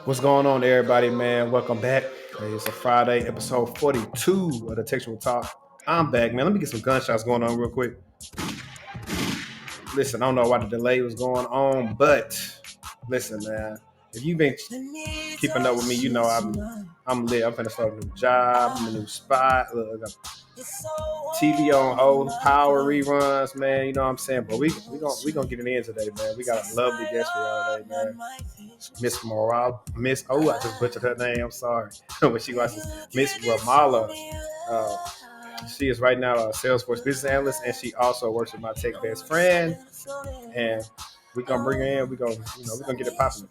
What's going on, everybody, man? Welcome back. It's a Friday, episode 42 of the TechTual Talk. I'm back, man. Let me get some gunshots going on real quick. Listen, I don't know why the delay was going on, but listen, man. If you've been keeping up with me, you know I'm lit. I'm finna start a new job, I'm a new spot. Look, I got TV on hold, power reruns, man. You know what I'm saying? But we gonna get it in today, man. We got a lovely guest for y'all today, man. Miss Morale, I just butchered her name. I'm sorry. When she watches Miss Ramallah. She is right now a Salesforce Business Analyst, and she also works with my tech best friend. And we're gonna bring her in. We're gonna get it popping.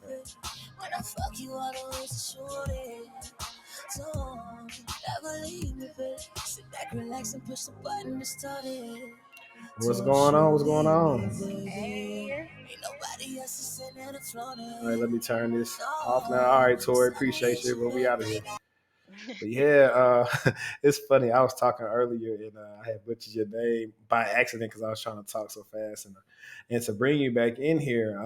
What's going on? What's going on? Hey. All right, let me turn this off now. All right, Tory, appreciate you, but we out of here. But yeah, it's funny. I was talking earlier, and I had butchered your name by accident because I was trying to talk so fast. And to bring you back in here,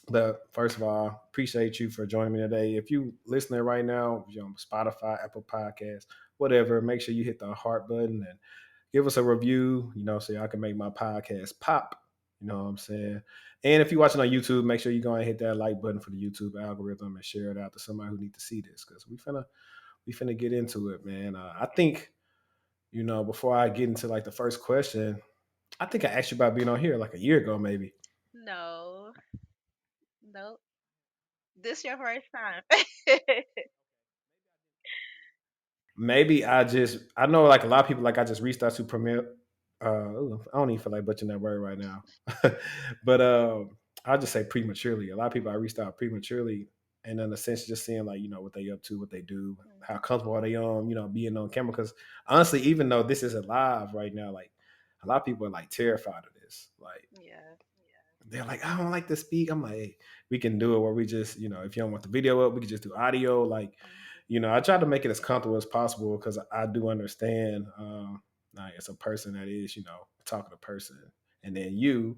but first of all, appreciate you for joining me today. If you listening right now, you're on Spotify, Apple Podcasts, whatever, make sure you hit the heart button and give us a review, so I can make my podcast pop. You know what I'm saying? And if you're watching on YouTube, make sure you go and hit that like button for the YouTube algorithm and share it out to somebody who need to see this, because we finna get into it, man. I think, before I get into like the first question, I think I asked you about being on here like a year ago, maybe. No, nope. This your first time. Maybe I know like a lot of people, like I just reached out to Premier. I don't even feel like butchering that word right now, but I'll just say prematurely. A lot of people I reached out prematurely, and in a sense, just seeing like what they up to, what they do, how comfortable are they on being on camera. Because honestly, even though this isn't live right now, like a lot of people are like terrified of this. Like Yeah. they're like, I don't like to speak. I'm like, hey, we can do it where we just, if you don't want the video up, we can just do audio. Like, I try to make it as comfortable as possible because I do understand, like, it's a person that is, talking to person. And then who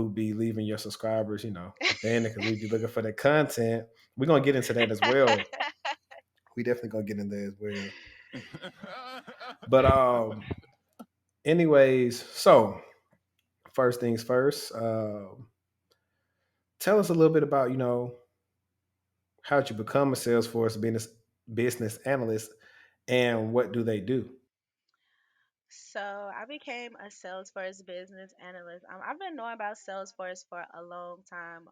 be leaving your subscribers, abandoned because we be looking for the content. We're going to get into that as well. We definitely going to get into that as well. But, anyways, so first things first, tell us a little bit about, how'd you become a Salesforce business analyst, and what do they do? So I became a Salesforce business analyst. I've been knowing about Salesforce for a long time.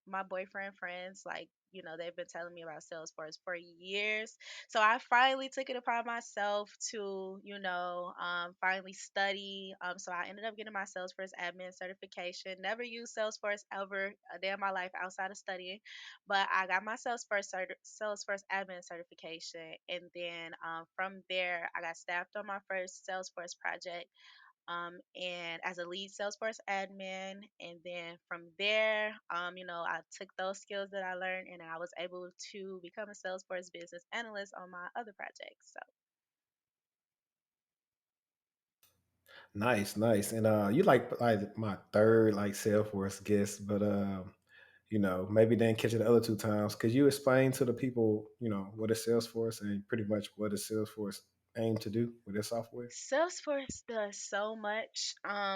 My boyfriend friends, like, they've been telling me about Salesforce for years. So I finally took it upon myself to, finally study. So I ended up getting my Salesforce admin certification. Never used Salesforce ever a day of my life outside of studying, but I got my Salesforce admin certification, and then from there, I got staffed on my first Salesforce project, and as a lead Salesforce admin. And then from there, I took those skills that I learned, and I was able to become a Salesforce business analyst on my other projects. So Nice, nice. And you like my third like Salesforce guest, but maybe didn't catch it the other two times. Could you explain to the people, what is Salesforce and pretty much what is Salesforce aim to do with their software? Salesforce does so much.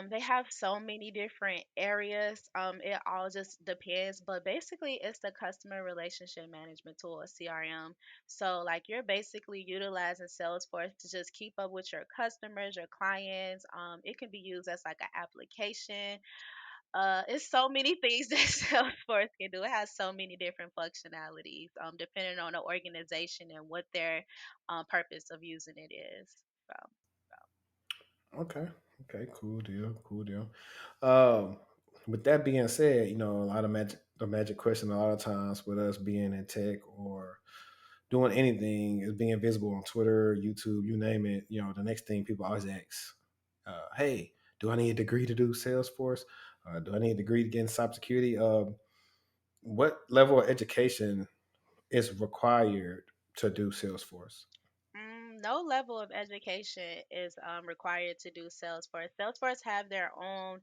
They have so many different areas. It all just depends, but basically, it's the customer relationship management tool, a CRM. So, like, you're basically utilizing Salesforce to just keep up with your customers, your clients. It can be used as like an application. It's so many things that Salesforce can do. It has so many different functionalities, depending on the organization and what their purpose of using it is. So. Okay. Okay. Cool deal. Cool deal. Um, with that being said, a lot of the magic question a lot of times with us being in tech or doing anything is being visible on Twitter, YouTube, you name it. The next thing people always ask, hey, do I need a degree to do Salesforce? Do I need a degree to get in cybersecurity? What level of education is required to do Salesforce? No level of education is required to do Salesforce. Salesforce have their own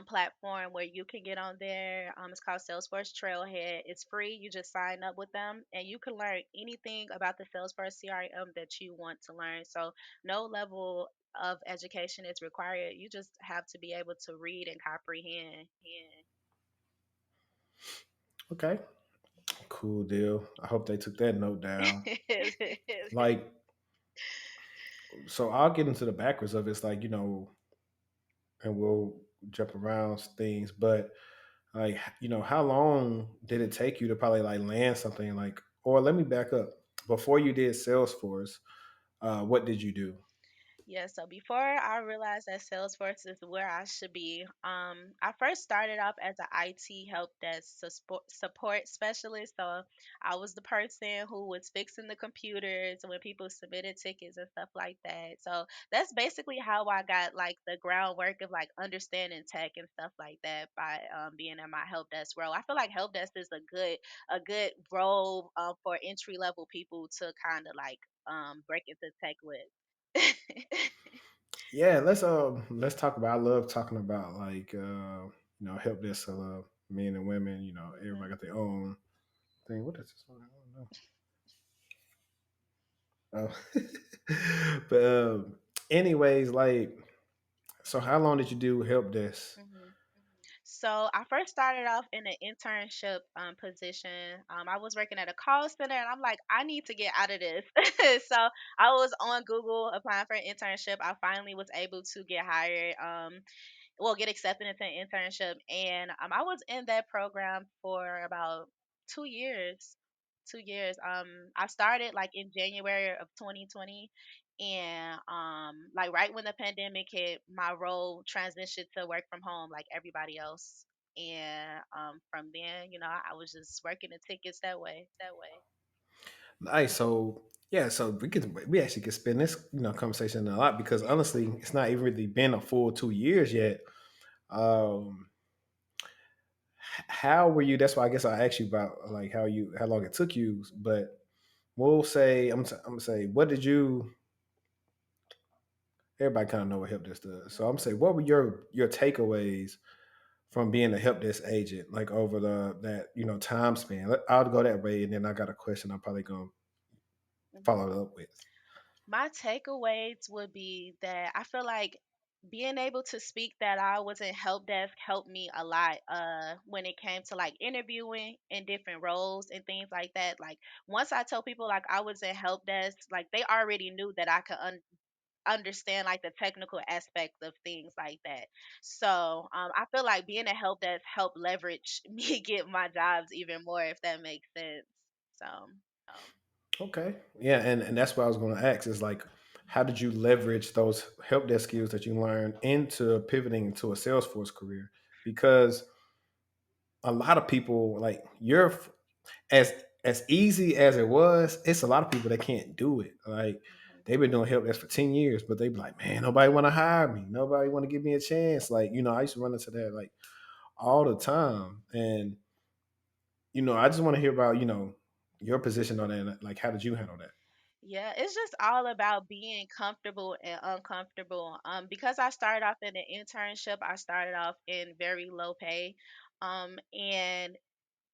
platform where you can get on there. It's called Salesforce Trailhead. It's free. You just sign up with them, and you can learn anything about the Salesforce CRM that you want to learn. So no level of education is required. You just have to be able to read and comprehend. Okay, cool deal. I hope they took that note down. Like, so I'll get into the backwards of it. It's like, and we'll jump around things, but like, how long did it take you to probably like land something like, or let me back up. Before you did Salesforce, what did you do? Yeah, so before I realized that Salesforce is where I should be, I first started off as an IT help desk support specialist. So I was the person who was fixing the computers when people submitted tickets and stuff like that. So that's basically how I got like the groundwork of like understanding tech and stuff like that by being in my help desk role. I feel like help desk is a good role for entry level people to kind of like break into tech with. Yeah, let's talk about. I love talking about like help desk men and women. Everybody Mhm, got their own thing. What is this one? I don't know. But anyways, like, so how long did you do help desk? mhm. So I first started off in an internship position. I was working at a call center, and I'm like, I need to get out of this. So I was on Google applying for an internship. I finally was able to get hired. Get accepted into an internship, and I was in that program for about 2 years. 2 years. I started like in January of 2020, and like right when the pandemic hit, my role transitioned to work from home like everybody else. And from then, I was just working the tickets that way. Nice. So yeah, so we actually could spend this conversation a lot because honestly, it's not even really been a full 2 years yet. Um, how were you? That's why I guess I asked you about like how long it took you. But we'll say I'm gonna say what did you? Everybody kind of know what help desk does. So I'm gonna say what were your takeaways from being a help desk agent like over that time span? I'll go that way, and then I got a question I'm probably gonna Mhm. follow it up with. My takeaways would be that I feel like being able to speak that I was in help desk helped me a lot when it came to like interviewing in different roles and things like that. Like once I tell people like I was in help desk, like they already knew that I could understand like the technical aspect of things like that. So I feel like being a help desk helped leverage me get my jobs even more, if that makes sense. So. Okay. Yeah, and that's what I was going to ask is like, how did you leverage those help desk skills that you learned into pivoting into a Salesforce career? Because a lot of people like as as easy as it was, it's a lot of people that can't do it. Like Mhm. they've been doing help desk for 10 years, but they be like, man, nobody want to hire me. Nobody want to give me a chance. Like, I used to run into that like all the time. And, I just want to hear about, your position on that. Like, how did you handle that? Yeah, it's just all about being comfortable and uncomfortable. Because I started off in an internship, I started off in very low pay. And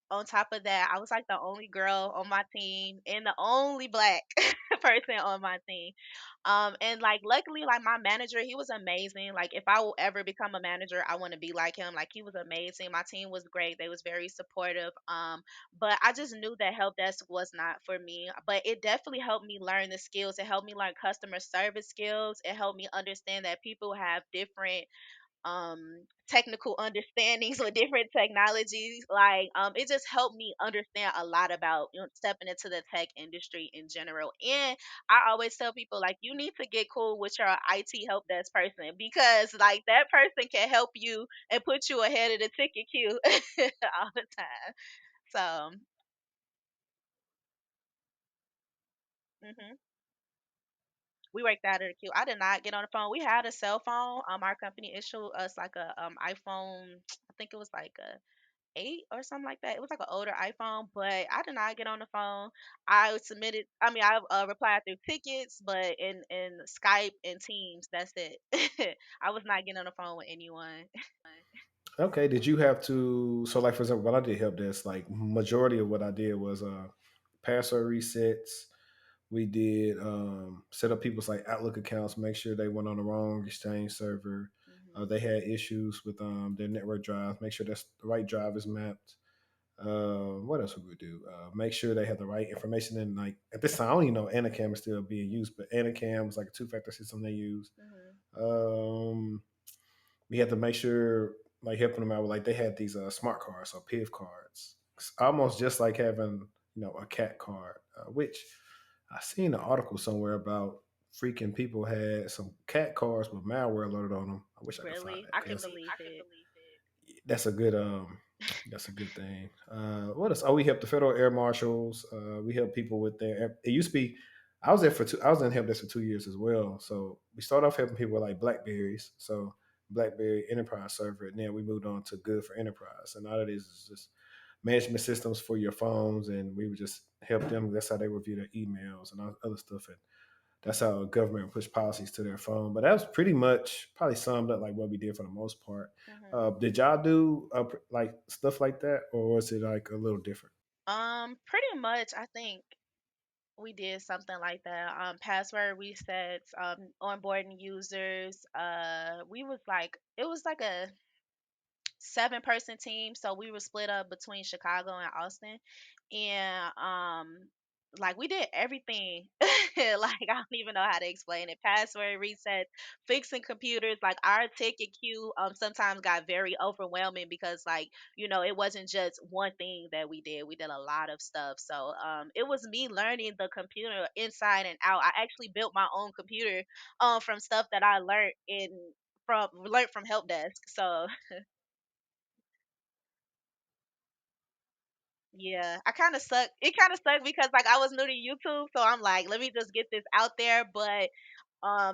on top of that, I was like the only girl on my team and the only black person on my team. And like luckily, like my manager, he was amazing. Like if I will ever become a manager, I want to be like him. Like he was amazing. My team was great. They was very supportive. But I just knew that help desk was not for me. But it definitely helped me learn the skills. It helped me learn customer service skills. It helped me understand that people have different technical understandings with different technologies. Like it just helped me understand a lot about stepping into the tech industry in general. And I always tell people like you need to get cool with your IT help desk person, because like that person can help you and put you ahead of the ticket queue all the time. So mhm. We worked out of the queue. I did not get on the phone. We had a cell phone. Our company issued us like a iPhone. I think it was like a 8 or something like that. It was like an older iPhone, but I did not get on the phone. I replied through tickets, but in Skype and Teams, that's it. I was not getting on the phone with anyone. Okay. Did you have to? So, like for example, when I did help desk, like majority of what I did was password resets. We did set up people's like Outlook accounts, make sure they went on the wrong Exchange server. Mhm. They had issues with their network drive. Make sure that's the right drive is mapped. What else would we do? Make sure they have the right information. And like at this time, I don't even know Anacam is still being used, but Anacam was like a two-factor system they use. Mhm. Um, we had to make sure like helping them out with like they had these smart cards or PIV cards. It's almost just like having a cat card, which I seen an article somewhere about freaking people had some cat cards with malware loaded on them. I wish I could find Really? that. I But can believe it. that's a good that's a good thing. What else? Oh, we help the federal air marshals. We help people with their. It used to be. I was there for two. I was in help desk for 2 years as well. So we started off helping people with like Blackberries. So BlackBerry Enterprise server, and then we moved on to Good for Enterprise. And all it is just management systems for your phones, and we would just help them. That's how they review their emails and all other stuff. And that's how government push policies to their phone. But that was pretty much probably summed up like what we did for the most part. Mhm. Did y'all do like stuff like that, or was it like a little different? Pretty much I think we did something like that. Password resets, onboarding users. We was like it was like a 7-person team, so we were split up between Chicago and Austin, and like we did everything. Like I don't even know how to explain it. Password resets, fixing computers. Like our ticket queue sometimes got very overwhelming because like it wasn't just one thing that we did. We did a lot of stuff. So it was me learning the computer inside and out. I actually built my own computer from stuff that I learned from help desk. So yeah, I kind of suck. It kind of sucked because like I was new to YouTube, so I'm like, let me just get this out there. But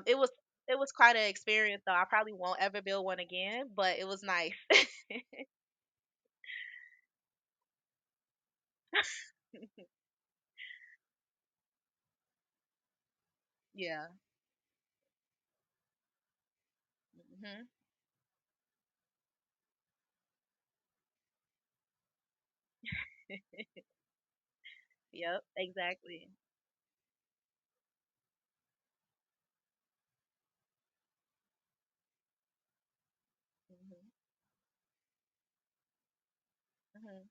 it was quite an experience, though. I probably won't ever build one again, but it was nice. Yeah. Mhm. Yep. Exactly. Mhm. Mhm.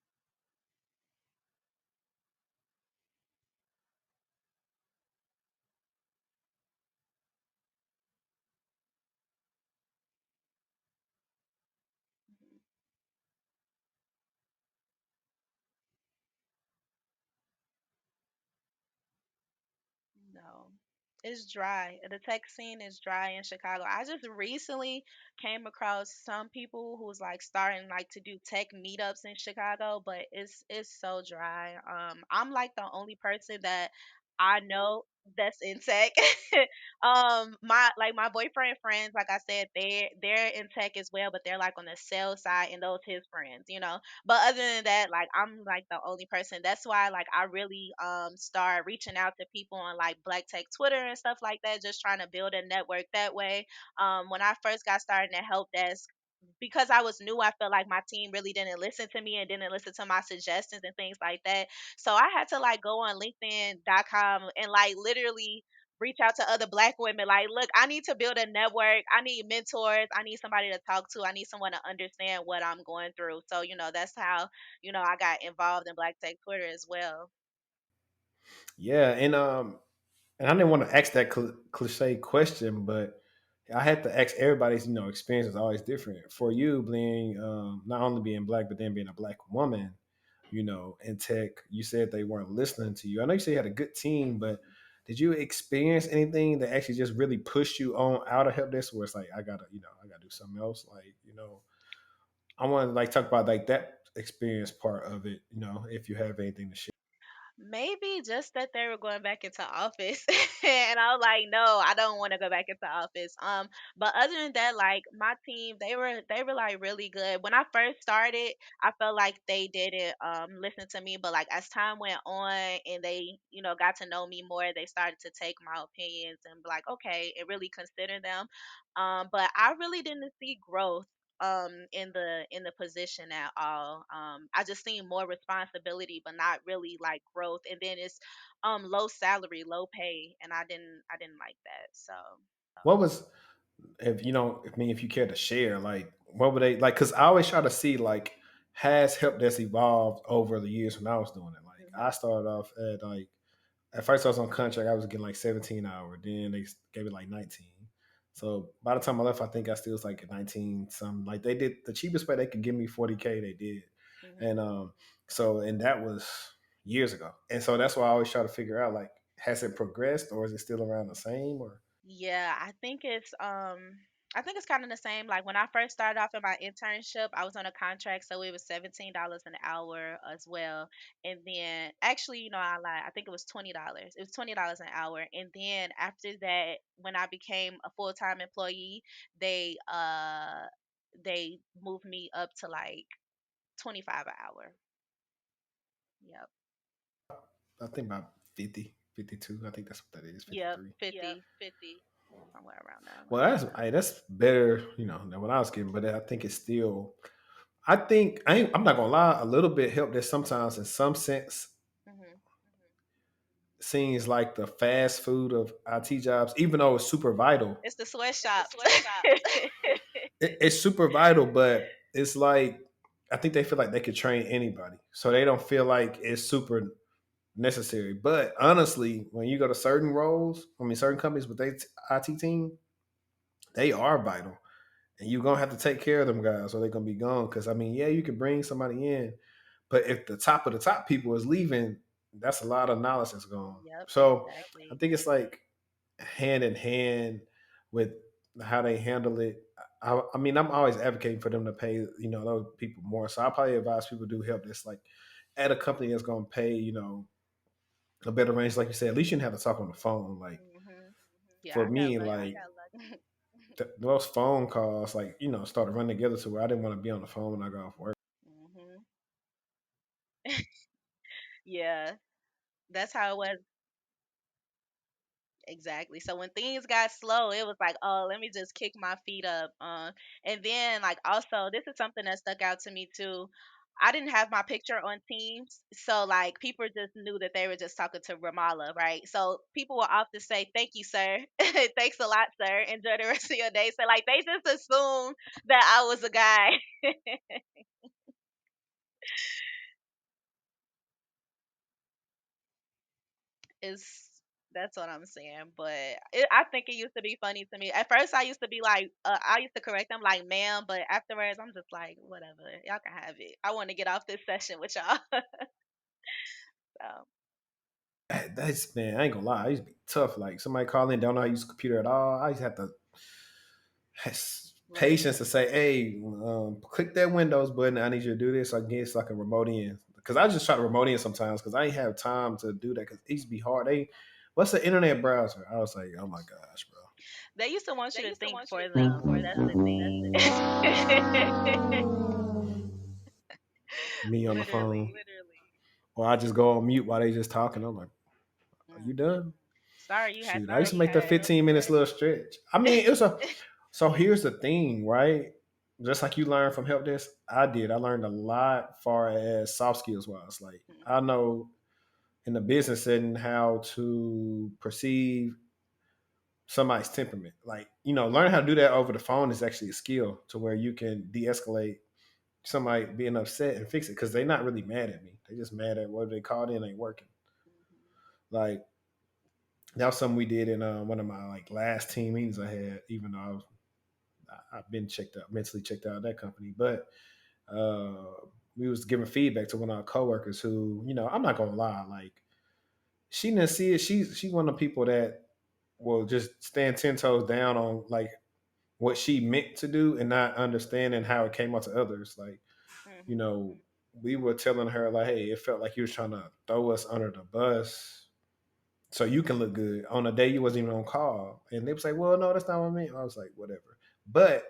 Mhm. No, it's dry. The tech scene is dry in Chicago. I just recently came across some people who's like starting like to do tech meetups in Chicago, but it's so dry. I'm like the only person that I know that's in tech. My boyfriend friends, like I said, they're in tech as well, but they're like on the sales side, and those his friends, you know. But other than that, like I'm like the only person. That's why like I really start reaching out to people on like Black Tech Twitter and stuff like that, just trying to build a network that way. When I first got started at help desk, because I was new, I felt like my team really didn't listen to me and didn't listen to my suggestions and things like that. So I had to like go on LinkedIn.com and like literally reach out to other black women like, look, I need to build a network, I need mentors, I need somebody to talk to, I need someone to understand what I'm going through. So that's how I got involved in Black Tech Twitter as well. Yeah, and I didn't want to ask that cliche question, but I had to ask everybody's experience is always different. For Mhm. you, being not only being black, but then being a black woman, in tech, you said they weren't listening to you. I know you said you had a good team, but did you experience anything that actually just really pushed you on out of help desk where it's like I gotta do something else? Like, I want to like talk about like that experience part of it, if you have anything to share. Maybe just that they were going back into office. And I was like, no, I don't want to go back into office. But other than that, like my team, they were like really good. When I first started, I felt like they didn't listen to me, but like as time went on and they, got to know me more, they started to take my opinions and be like, okay, and really consider them. But I really didn't see growth. in the position at all. I just seen more responsibility but not really like growth, and then it's low salary, low pay, and I didn't like that. So What was, if you know, I mean, if you care to share, like, what would they like? Because I always try to see, like, has help desk evolved over the years when I was doing it. Like, I mhm, started off at like, at first I was on contract, I was getting like 17 hour. Then they gave it like 19. So by the time I left, I think I still was like at 19 something. Like they did the cheapest way they could give me 40K, they did. mhm. And so and that was years ago. And so that's why I always try to figure out, like, has it progressed or is it still around the same or Yeah, I think it's kind of the same. Like when I first started off in my internship, I was on a contract, so it was $17 an hour as well. And then actually, I lied. I think it was $20. It was $20 an hour. And then after that, when I became a full-time employee, they uh they moved me up to like 25 an hour. Yep. I think about 50, 52. I think that's what that is, Yep, 53. 50 somewhere around there. Well, that's better, than what I was getting, but I think it's still. I think I'm not gonna lie. A little bit help that sometimes, in some sense, Mhm. seems like the fast food of IT jobs, even though it's super vital. It's the sweatshop. It's super vital, but it's like I think they feel like they could train anybody, so they don't feel like it's super necessary. But honestly, when you go to certain roles, I mean, certain companies with their IT team, they are vital. And you're gonna have to take care of them guys or they're gonna be gone. Cause I mean, yeah, you can bring somebody in, but if the top of the top people is leaving, that's a lot of knowledge that's gone. Yep, So I exactly. think it's like hand in hand with how they handle it. I mean, I'm always advocating for them to pay, those people more. So I probably advise people to do help this like at a company that's gonna pay, a better range. Like you said, at least you didn't have to talk on the phone. Like Mhm. Yeah, for I got me, like lucky. those phone calls, like, started running together to where I didn't want to be on the phone when I got off work. Mhm. Yeah, that's how it was. Exactly. So when things got slow, it was like, oh, let me just kick my feet up. And then like also, this is something that stuck out to me too. I didn't have my picture on Teams, so like people just knew that they were just talking to Ramallah, right? So people will often say, "Thank you, sir. Thanks a lot, sir. Enjoy the rest of your day." So like they just assumed that I was a guy. Is That's what I'm saying. But I think it used to be funny to me. At first, I used to be like, I used to correct them like, "Ma'am," but afterwards, I'm just like, whatever, y'all can have it. I want to get off this session with y'all. So, That's, man, I ain't gonna lie. I used to be tough. Like somebody call in, don't know how to use a computer at all. I used to have to have patience to listen, say, hey, click that Windows button. I need you to do this. I guess I can remote in. Because I just try to remote in sometimes because I ain't have time to do that because it used to be hard. What's the internet browser? I was like, oh my gosh, bro. they used to want you to think for them. That's the thing. Me on the phone. Literally. Or I just go on mute while they just talking. I'm like, are you Mm. done? Sorry, you had Shoot, I used to something make that to 15 minutes little stretch. I mean, it was a so here's the thing, right? Just like you learned from help desk, I did. I learned a lot far as soft skills wise. Like say. I know in the business setting how to perceive somebody's temperament. Like, learning how to do that over the phone is actually a skill to where you can de-escalate somebody being upset and fix it because they're not really mad at me. They just mad at what they called in ain't working. Like that was something we did in one of my like last team meetings I had, even though I've been checked out, mentally checked out of that company. But uh, we was giving feedback to one of our coworkers who, I'm not gonna lie, like she didn't see it. She's one of the people that will just stand 10 toes down on like what she meant to do and not understanding how it came out to others. Like, you Mhm. know, we were telling her like, hey, it felt like you was trying to throw us under the bus so you can look good on a day you wasn't even on call. And they was like, well, no, that's not what I meant. I was like, whatever. But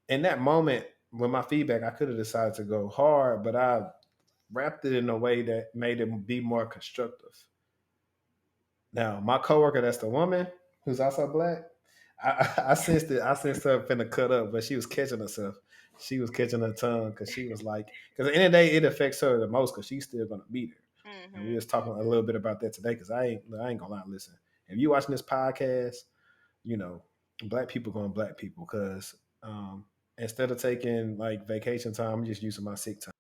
in that moment, with my feedback, I could have decided to go hard, but I wrapped it in a way that made it be more constructive. Now, my coworker, that's the woman who's also black. I sensed it. I sensed her finna cut up, but she was catching herself. she was catching her tongue because she was like, because at the end of the day, it affects her the most because she's still gonna be there. And we Mhm. was talking a little bit about that today because I ain't gonna lie. Listen, if you watching this podcast, you know, black people going black people because instead of taking like vacation time, I'm just using my sick time.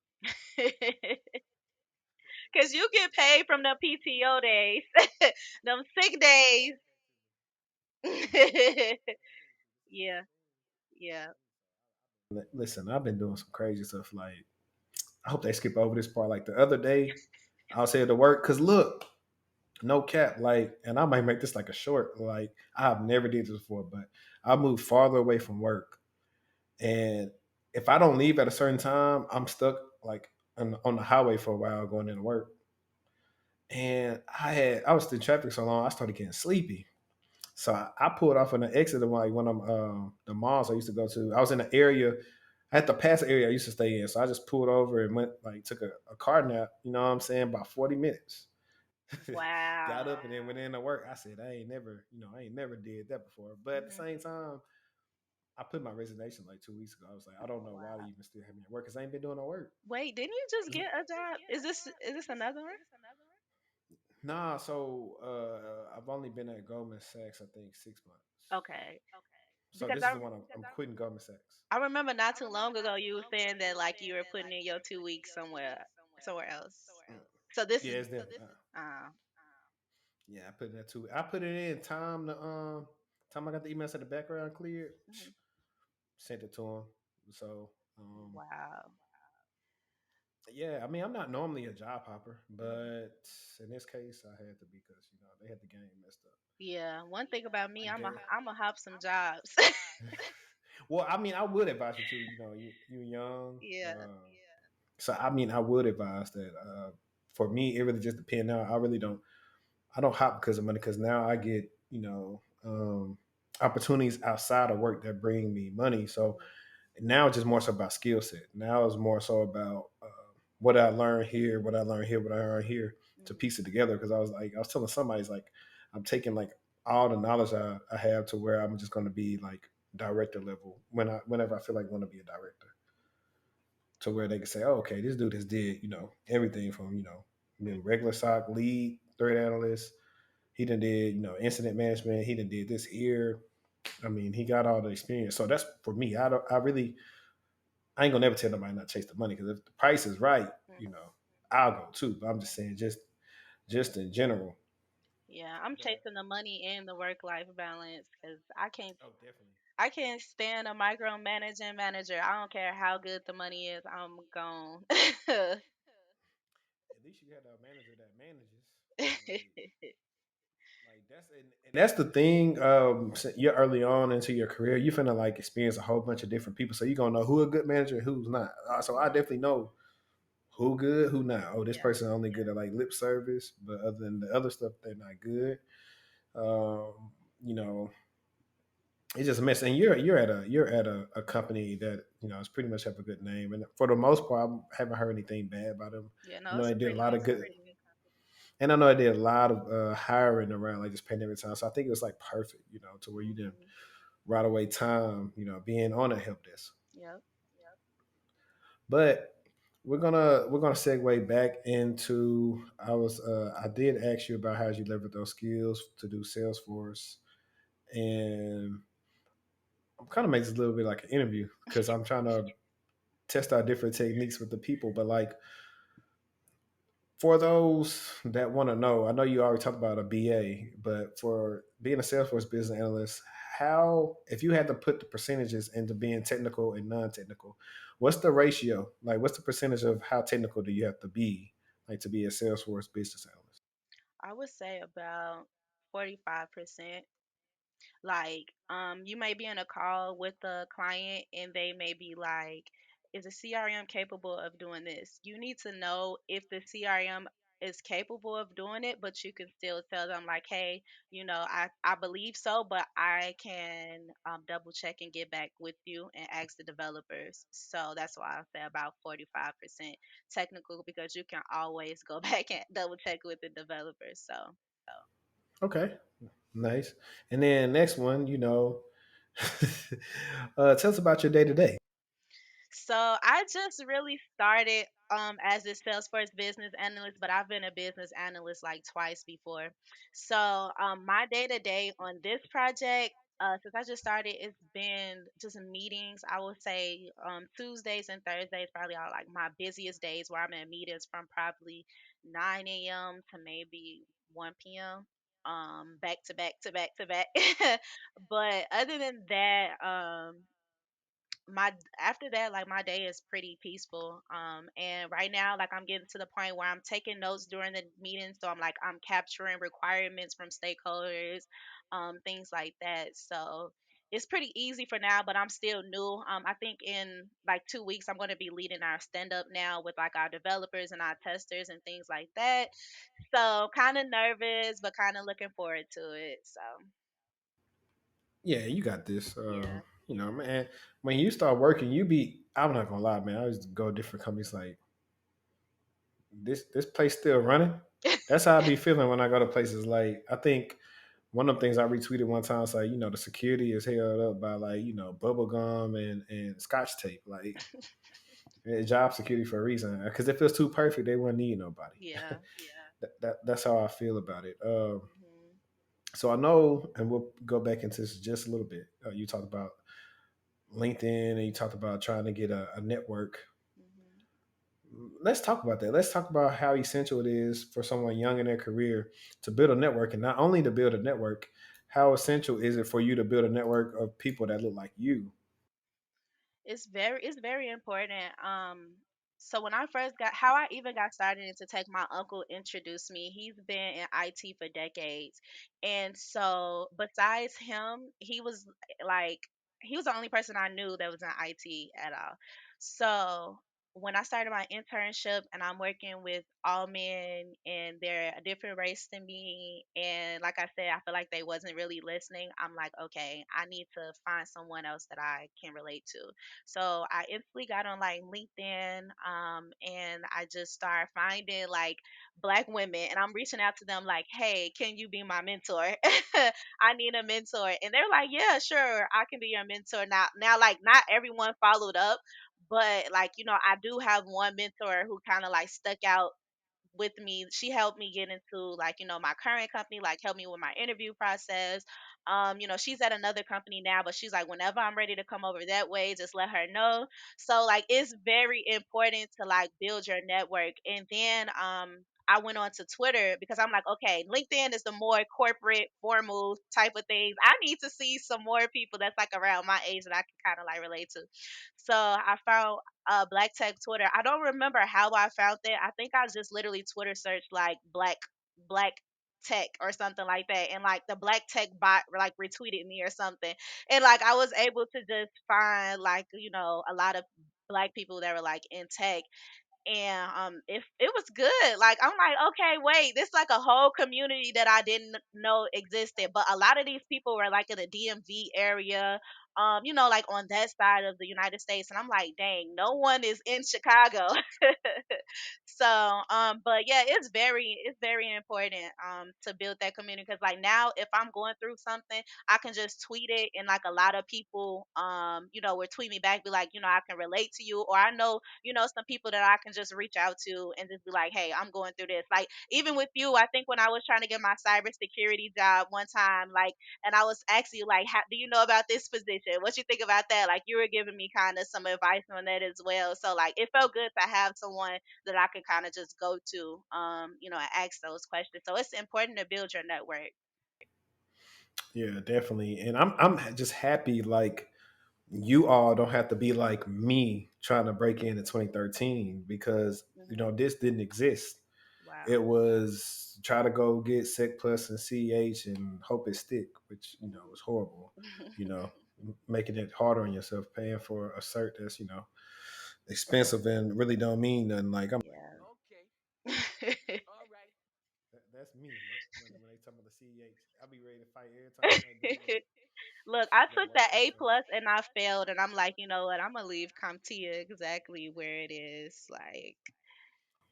Cause you get paid from the PTO days, them sick days. Yeah, yeah. Listen, I've been doing some crazy stuff. Like I hope they skip over this part. Like the other day, I was headed to work because look, no cap, like, and I might make this like a short. Like I've never did this before, but I moved farther away from work, and if I don't leave at a certain time, I'm stuck like on the highway for a while going into work. And I was in traffic so long, I started getting sleepy. So I pulled off on the exit of like one of the malls I used to go to. I was in the area, I had to pass the area I used to stay in. So I just pulled over and went like took a car nap. You know what I'm saying? About 40 minutes. Got Wow. up and then went into work. I said I ain't never did that before. But at the Mhm. same time, I put my resignation like 2 weeks ago. I was like, I don't Oh know why they wow. even still have me at work because I ain't been doing no work. Wait, didn't you just get a job? Is this another one? Nah, so I've only been at Goldman Sachs I think 6 months. Okay. So Because this is the one I'm quitting Goldman Sachs. I remember not too long ago you were saying that like you were putting in your 2 weeks somewhere else. Mm. So this Yeah, is it's them. uh Yeah, I put in that too. I put it in time I got the emails at the background cleared, mhm. sent it to him. So Wow. yeah, I mean I'm not normally a job hopper, Mhm. but in this case I had to because they had the game messed up. Yeah, one thing about me, Like I'm a hop some jobs. well, I mean I would advise you to, you young. Yeah. So I mean I would advise that for me it really just depends now. I don't hop because of money because now I get, opportunities outside of work that bring me money. So Mhm. now it's just more so about skill set. Now it's more so about what I learned here, what I learned here, what I learned here to Mhm. piece it together. Because I was telling somebody, it's like I'm taking like all the knowledge I have to where I'm just going to be like director level whenever I feel like want to be a director, to where they can say, oh, okay, this dude has did everything from being Mhm. regular SOC lead, threat analyst. He done did incident management. He done did this here. I mean, he got all the experience. So that's for me. I ain't gonna never tell nobody not chase the money because if the price is right, Mhm. I'll go too. But I'm just saying, just in general. Yeah, I'm chasing the money and the work life balance because Oh, definitely. I can't stand a micromanaging manager. I don't care how good the money is, I'm gone. At least you had a manager that manages. Like that's the thing. So you're early on into your career. You finna like experience a whole bunch of different people, so you gonna know who a good manager and who's not. So I Mhm. definitely know who good, who not. Oh, this Yeah. person only good at like lip service, but other than the other stuff, they're not good. You know, it's just a mess. And you're at a company that is pretty much have a good name, and for the most part, I haven't heard anything bad about them. Yeah, I no, know it's they a did a pretty lot good of good, company. and I know they did a lot of hiring around like this pandemic time. So I think it was like perfect, to where you didn't Mhm. right away time, being on a help desk. Yep. But we're gonna segue back into I did ask you about how you leverage those skills to do Salesforce, and I'm kind of makes it a little bit like an interview because I'm trying to test out different techniques with the people. But like for those that want to know, I know you already talked about a BA, but for being a Salesforce business analyst, how if you had to put the percentages into being technical and non-technical, what's the ratio? Like, what's the percentage of how technical do you have to be, like, to be a Salesforce business analyst? I would say about 45%. Like, you may be in a call with the client and they may be like, is a CRM capable of doing this? You need to know if the CRM is capable of doing it, but you can still tell them like, hey, I believe so, but I can double check and get back with you and ask the developers. So that's why I say about 45% technical because you can always go back and double check with the developers. So Okay, nice. And then next one, tell us about your day to day. So I just really started as a Salesforce business analyst, but I've been a business analyst like twice before. So my day to day on this project, since I just started, it's been just meetings. I would say Tuesdays and Thursdays probably are like my busiest days where I'm in meetings from probably 9 a.m. to maybe 1 p.m. Back to back to back to back. But other than that, my after that, like, my day is pretty peaceful, and right now, like, I'm getting to the point where I'm taking notes during the meeting, so I'm capturing requirements from stakeholders, things like that. So it's pretty easy for now, but I'm still new. I think in like 2 weeks I'm going to be leading our stand up now with like our developers and our testers and things like that. So kind of nervous but kind of looking forward to it. So Yeah, you got this. yeah. Man, when you start working, you be. I'm not gonna lie, man. I just go to different companies like this place still running. That's how I be feeling when I go to places. Like I think one of the things I retweeted one time is like, the security is held up by like, bubble gum and scotch tape. Like job security for a reason. Because if it was too perfect, they wouldn't need nobody. Yeah. That's how I feel about it. Mhm. So I know, and we'll go back into this just a little bit. You talked about LinkedIn and you talked about trying to get a network. Mhm. Let's talk about that. Let's talk about how essential it is for someone young in their career to build a network, and not only to build a network, how essential is it for you to build a network of people that look like you? It's very important. So when I first got how I even got started into tech, my uncle introduced me. He's been in IT for decades. And so besides him, like he was the only person I knew that was in IT at all. So when I started my internship and I'm working with all men and they're a different race than me, and like I said, I feel like they wasn't really listening. I'm like, okay, I need to find someone else that I can relate to. So I instantly got on like LinkedIn, and I just started finding like black women, and I'm reaching out to them like, "Hey, can you be my mentor? I need a mentor." And they're like, "Yeah, sure, I can be your mentor." Now, like not everyone followed up, but like I do have one mentor who kind of like stuck out with me. She helped me get into like, my current company, like help me with my interview process. She's at another company now, but she's like, whenever I'm ready to come over that way, just let her know. So like it's very important to like build your network. And then I went on to Twitter because I'm like, okay, LinkedIn is the more corporate, formal type of things. I need to see some more people that's like around my age that I can kind of like relate to. So I found Black Tech Twitter. I don't remember how I found that. I think I just literally Twitter searched like black tech or something like that, and like the Black Tech bot like retweeted me or something, and like I was able to just find like a lot of black people that were like in tech, and it was good. Like I'm like, okay, wait, this like a whole community that I didn't know existed. But a lot of these people were like in the DMV area, like on that side of the United States, and I'm like, dang, no one is in Chicago. So but yeah, it's very important to build that community, because like now if I'm going through something, I can just tweet it, and like a lot of people will tweet me back, be like, I can relate to you, or I know some people that I can just reach out to and just be like, hey, I'm going through this. Like even with you, I think when I was trying to get my cybersecurity job one time, like, and I was asking you like, how, do you know about this position? What you think about that? Like you were giving me kind of some advice on that as well. So like it felt good to have someone that I could kind of just go to, and ask those questions. So it's important to build your network. Yeah, definitely. And I'm just happy like you all don't have to be like me trying to break in 2013 because Hmm. this didn't exist. Wow. It was try to go get Sec Plus and CH and hope it stick, which was horrible. You know, making it harder on yourself, paying for a cert that's expensive and really don't mean nothing. Like Yeah. that's me when they talk about the CH. I'll be ready to fight every time somebody do Look, I that took work the like A plus and I failed, and I'm like, you know what? I'm gonna leave CompTIA exactly where it is. Like,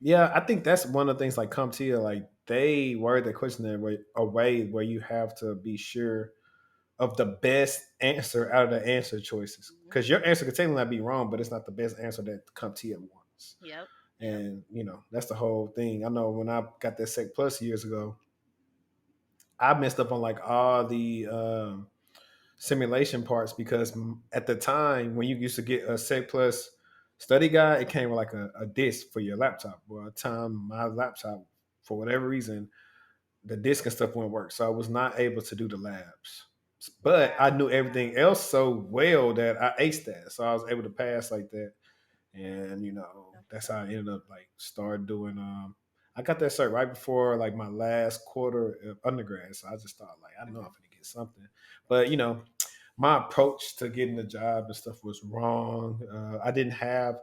Yeah, I think that's one of the things like CompTIA, like they word the question that way a way where you have to be sure of the best answer out of the answer choices. Mhm. Because your answer could technically not be wrong, but it's not the best answer that come to you at once. Yep. Yep. And that's the whole thing. I know when I got that Sec Plus years ago, I messed up on like all the simulation parts because at the time when you used to get a Sec Plus study guide, it came with like a disc for your laptop. Well, at the time my laptop, for whatever reason, the disc and stuff wouldn't work, so I was not able to do the labs. But I Wow. knew everything else so well that I aced that, so I was able to pass like that. And That's that's how I dope. ended up like start doing. I got that cert right before like my last quarter of undergrad, so I just thought like I know I'm Mhm. gonna get something. But my approach to getting the job and stuff was wrong. I didn't have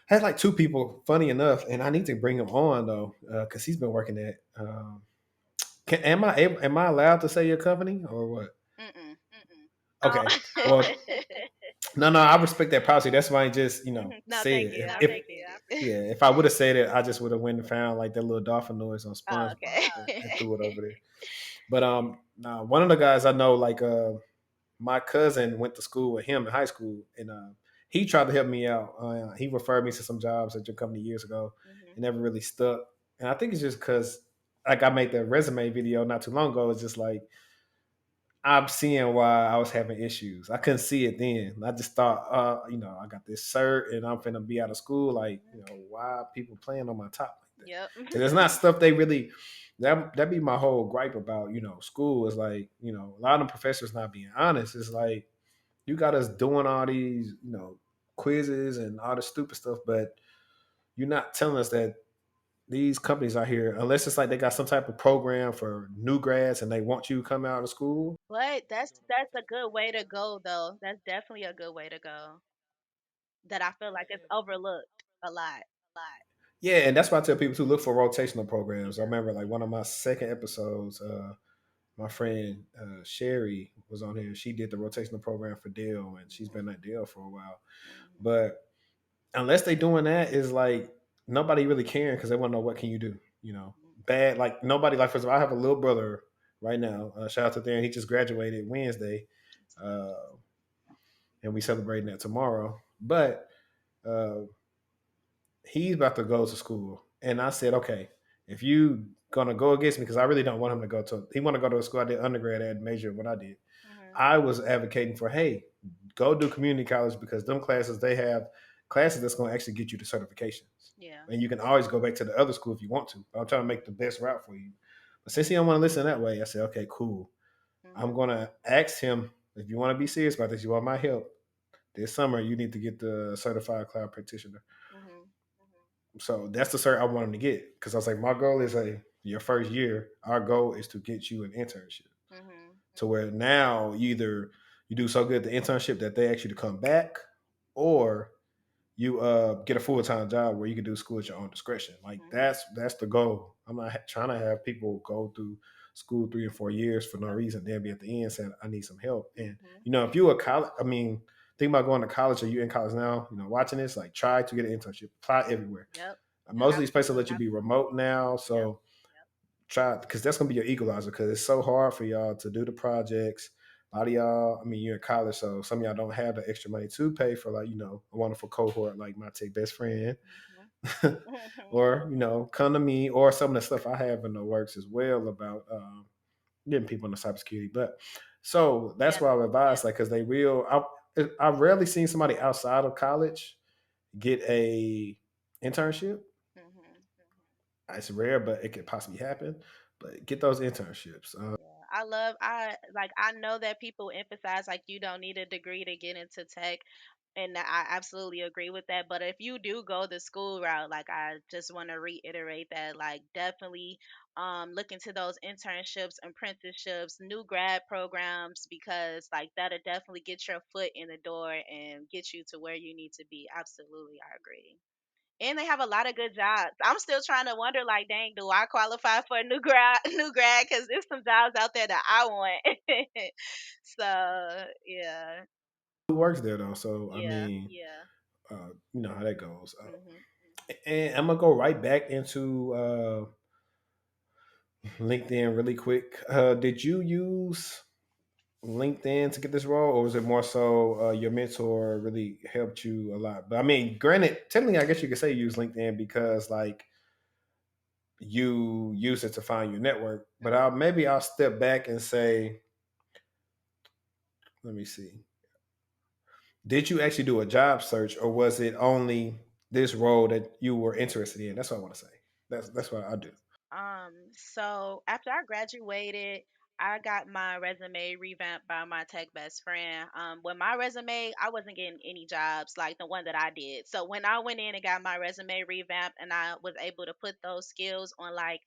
I had like two people, funny enough, and I need to bring him on though, because he's been working at. Am I allowed to say your company or what? Mm-mm. Oh. Okay, well, no, I respect that policy. That's why I just No, said thank it. you. I If appreciate it. Yeah, if I would have said it, I just would have went and found like that little dolphin noise on Oh, SpongeBob okay. and threw it over there. But now one of the guys I know, like my cousin went to school with him in high school, and he tried to help me out. He referred me to some jobs at your company years ago. Mhm. It never really stuck, and I think it's just because like I made the resume video not too long ago. It's just like I'm seeing why I was having issues. I couldn't see it then. I just thought, I got this cert and I'm finna be out of school. Like, why are people playing on my top like that? Yep. Because it's not stuff they really. That be my whole gripe about school is like a lot of professors not being honest. It's like you got us doing all these quizzes and all this stupid stuff, but you're not telling us that these companies out here, unless it's like they got some type of program for new grads and they want you to come out of school. But that's a good way to go though. That's definitely a good way to go. That I feel like it's overlooked a lot. Yeah, and that's why I tell people to look for rotational programs. I Yeah. remember like one of my second episodes, my friend Sherry was on here. She did the rotational program for Dell, and she's been Mhm. at Dell for a while. Mhm. But unless they doing that, is like nobody really caring because they want to know what can you do. Mhm. Bad like nobody like. First of all, I have a little brother right now. Shout out to there, and he just graduated Wednesday, That's dope. uh, and we celebrating that tomorrow. But uh, he's about to go to school, and I said, okay, if you gonna go against me, because I really don't want him to go to. He want to go to a school I did undergrad at, major what I did. Mhm. I was advocating for, hey, go do community college because them classes they have classes that's going to actually get you the certifications, Yeah. and you can always go back to the other school if you want to. But I'm trying to make the best route for you. But since he don't want to listen that way, I said, okay, cool. I'm Mhm. gonna ask him if you want to be serious about this. You want my help this summer. You need to get the certified cloud practitioner. Mhm. So that's the cert I want him to get because I was like, my goal is your first year. Our goal is to get you an internship Mhm. to where now either you do so good at the internship that they ask you to come back, or you get a full time job where you can do school at your own discretion. Like Mhm. that's the goal. I'm not trying to have people go through school 3 and 4 years for no Yep. reason. Then be at the end saying I need some help. And Mhm. if you a college, I mean, think about going to college or you in college now. Watching this, like try to get an internship. Apply everywhere. Yep. Most of these places let you Absolutely. be remote now, Yep. so try because that's gonna be your equalizer because it's so hard for y'all to do the projects. A lot of y'all, I mean, you're in college, so some of y'all don't have the extra money to pay for like a wonderful cohort like my tech best friend, Mhm. or come to me, or some of the stuff I have in the works as well about getting people into cybersecurity. But so that's Yeah. why I advise like because they real. I've rarely seen somebody outside of college get a internship. Mhm. It's rare, but it could possibly happen. But get those internships. Yeah, I know that people emphasize like you don't need a degree to get into tech, and I absolutely agree with that. But if you do go the school route, like I just want to reiterate that, like definitely look into those internships, apprenticeships, new grad programs because like that'll definitely get your foot in the door and get you to where you need to be. Absolutely, I agree. And they have a lot of good jobs. I'm still trying to wonder, like, dang, do I qualify for a new grad? New grad, because there's some jobs out there that I want. So yeah, Who works there though? So I yeah. mean, you know how that goes. Mhm. And I'm gonna go right back into LinkedIn really quick. Did you use? LinkedIn to get this role, or was it more so your mentor really helped you a lot? But I mean, granted, technically, I guess you could say you use LinkedIn because like you use it to find your network. But Mhm. maybe I'll step back and say, let me see. Did you actually do a job search, or was it only this role that you were interested in? That's what I want to say. That's what I do. So after I graduated, I got my resume revamped by my tech best friend. With my resume, I wasn't getting any jobs like the one that I did. So when I went in and got my resume revamped and I was able to put those skills on like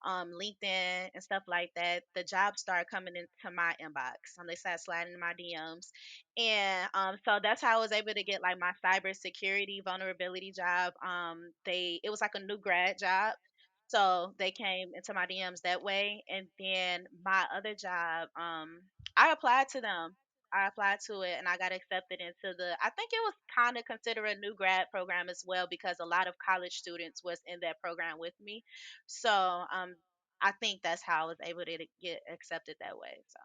LinkedIn and stuff like that, the jobs started coming into my inbox. They started sliding in my DMs, and so that's how I was able to get like my cybersecurity vulnerability job. It was like a new grad job, so they came into my DMs that way. And then my other job, I applied to them. I applied to it and I got accepted into I think it was kind of considered a new grad program as well because a lot of college students was in that program with me. So I think that's how I was able to get accepted that way. So,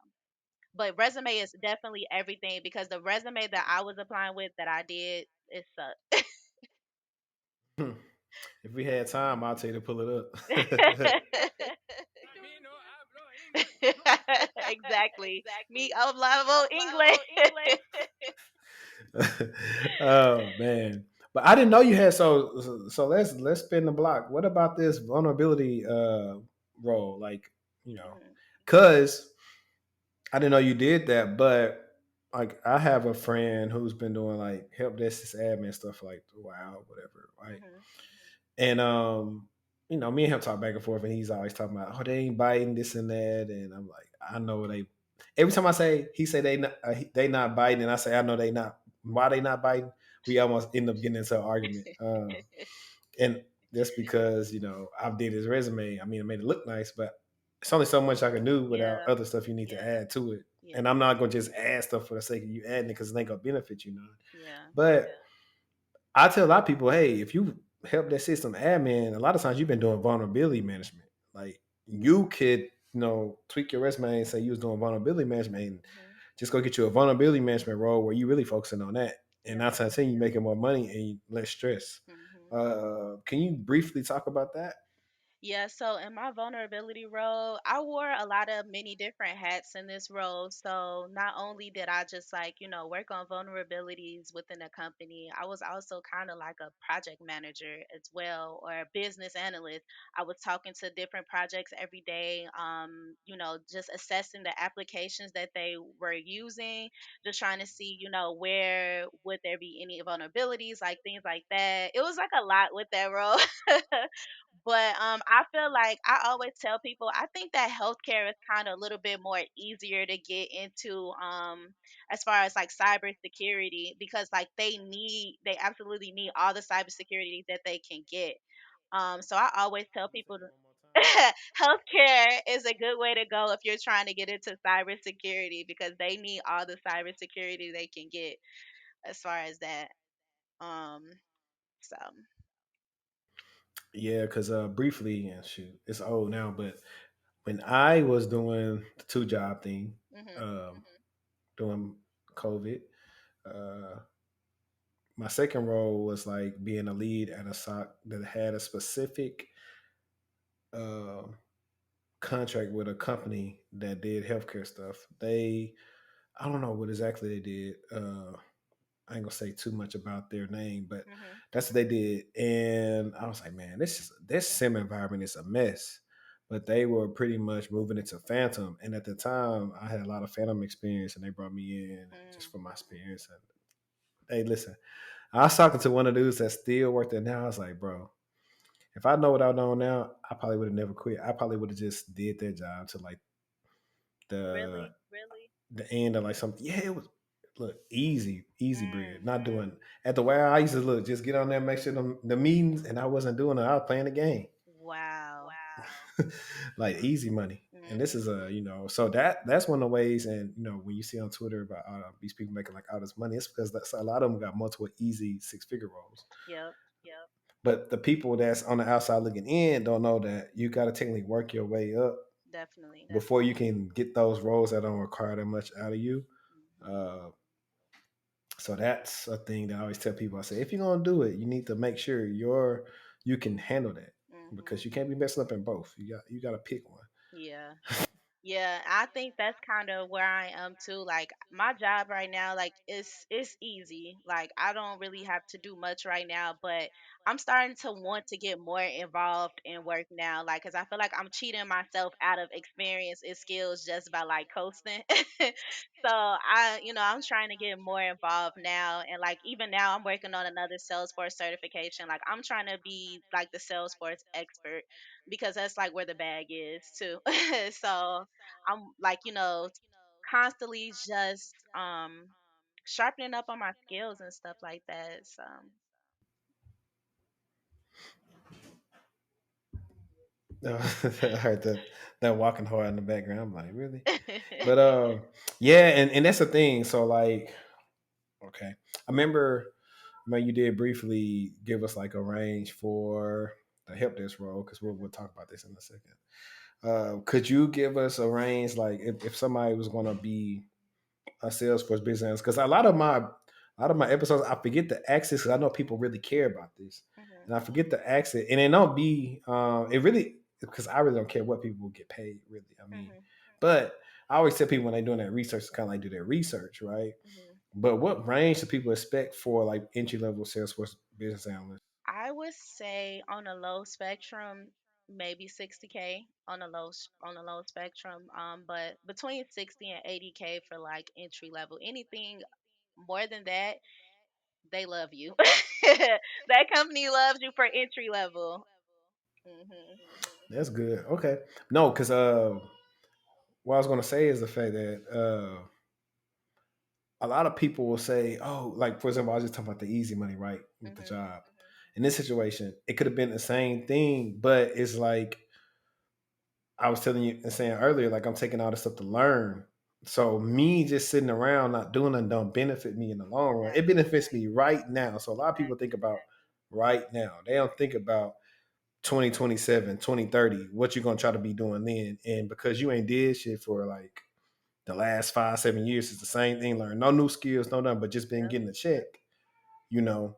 but resume is definitely everything because the resume that I was applying with that I did it sucked. If we had time, I'll tell you to pull it up. Exactly. Me up level English. Oh man. But I didn't know you had so let's spin the block. What about this vulnerability role? Like, you know, Mhm. cause I didn't know you did that, but like I have a friend who's been doing like help desk admin stuff for like a while, whatever, right? Mhm. And me and him talk back and forth, and he's always talking about, oh, they ain't biting this and that, and I'm like, I know they. Every time I say, he say they not biting, and I say I know they not. Why they not biting? We almost end up getting into an argument, and that's because I did his resume. I mean, I made it look nice, but it's only so much I can do without Yeah. other stuff you need to add to it. And Yeah. I'm not gonna just add stuff for the sake of you adding it because it ain't gonna benefit you none. Yeah. But I tell a lot of people, hey, if you help that system admin, a lot of times you've been doing vulnerability management. Like you could, tweak your resume and say you was doing vulnerability management and Mhm. just go get you a vulnerability management role where you really focusing on that. And Yeah. not to you making more money and less stress. Mhm. Can you briefly talk about that? Yeah, so in my vulnerability role, I wore a lot of many different hats in this role. So not only did I just work on vulnerabilities within a company, I was also kind of like a project manager as well or a business analyst. I was talking to different projects every day, just assessing the applications that they were using, just trying to see, where would there be any vulnerabilities, like things like that. It was like a lot with that role. But I feel like I always tell people I think that healthcare is kind of a little bit more easier to get into as far as like cybersecurity because like they absolutely need all the cybersecurity that they can get. So I always tell You say people that one more time. healthcare is a good way to go if you're trying to get into cybersecurity because they need all the cybersecurity they can get as far as that. Um, so. Yeah, because briefly, and shoot, it's old now, but when I was doing the two job thing, Mhm. um, doing COVID, uh, my second role was like being a lead at a SOC that had a specific uh, contract with a company that did healthcare stuff. I don't know what exactly they did. I ain't gonna say too much about their name, but Mhm. that's what they did. And I was like, man, this sim environment is a mess. But they were pretty much moving into Phantom. And at the time, I had a lot of Phantom experience, and they brought me in just Mm. for my experience. And hey, listen, I was talking to one of the dudes that still worked there now. I was like, bro, if I know what I know now, I probably would have never quit. I probably would have just did that job to like the Really? the end of like something. Yeah, it was look easy bread. Mm. Not doing at the way I used to look. Just get on there, make sure the meetings, and I wasn't doing it. I was playing the game, Wow. like easy money. And this is Mhm. so that's one of the ways. And when you see on Twitter about these people making like all this money, it's because a lot of them got multiple easy 6-figure roles. Yep. But the people that's on the outside looking in don't know that you got to technically work your way up Definitely. before you can get those roles that don't require that much out of you. Mhm. Uh, so that's a thing that I always tell people. I say, if you're gonna do it, you need to make sure you can handle that because Mhm. you can't be messing up in both. You got to pick one. Yeah. Yeah, I think that's kind of where I am too. Like my job right now, like it's easy. Like I don't really have to do much right now, but I'm starting to want to get more involved in work now. Like, cause I feel like I'm cheating myself out of experience and skills just by like coasting. So I'm trying to get more involved now, and like even now, I'm working on another Salesforce certification. Like I'm trying to be like the Salesforce expert because that's like where the bag is too. So I'm like, constantly just sharpening up on my skills and stuff like that. So I heard that walking hard in the background. I'm like, really? But yeah, and that's the thing. So like, okay, I remember when you did briefly give us like a range for the help desk role because we'll talk about this in a second. Could you give us a range like if somebody was going to be a Salesforce business? Because a lot of my episodes I forget the access because I know people really care about this, mhm, and I forget the access, and it don't be it really because I really don't care what people get paid really. I mean, mhm, but I always tell people when they're doing that research, to kind of like do their research, right? mhm. But what range do people expect for like entry level Salesforce business analyst? I would say on a low spectrum, maybe 60K on on a low spectrum. But between 60 and 80K for like entry level. Anything more than that, they love you. That company loves you for entry level. Mhm. That's good. Okay, no, because what I was going to say is the fact that a lot of people will say, oh, like for example, I was just talking about the easy money, right, with the Mhm. job. In this situation, it could have been the same thing, but it's like I was telling you and saying earlier, like I'm taking all this stuff to learn. So me just sitting around not doing it don't benefit me in the long run. It Exactly. benefits me right now. So a lot of people think Exactly. about right now. They don't think about 2027, 2030, what you're gonna try to be doing then. And because you ain't did shit for like the last 5, 7 years, it's the same thing. Learn no new skills, no nothing, but just been Yep. getting a check. You know,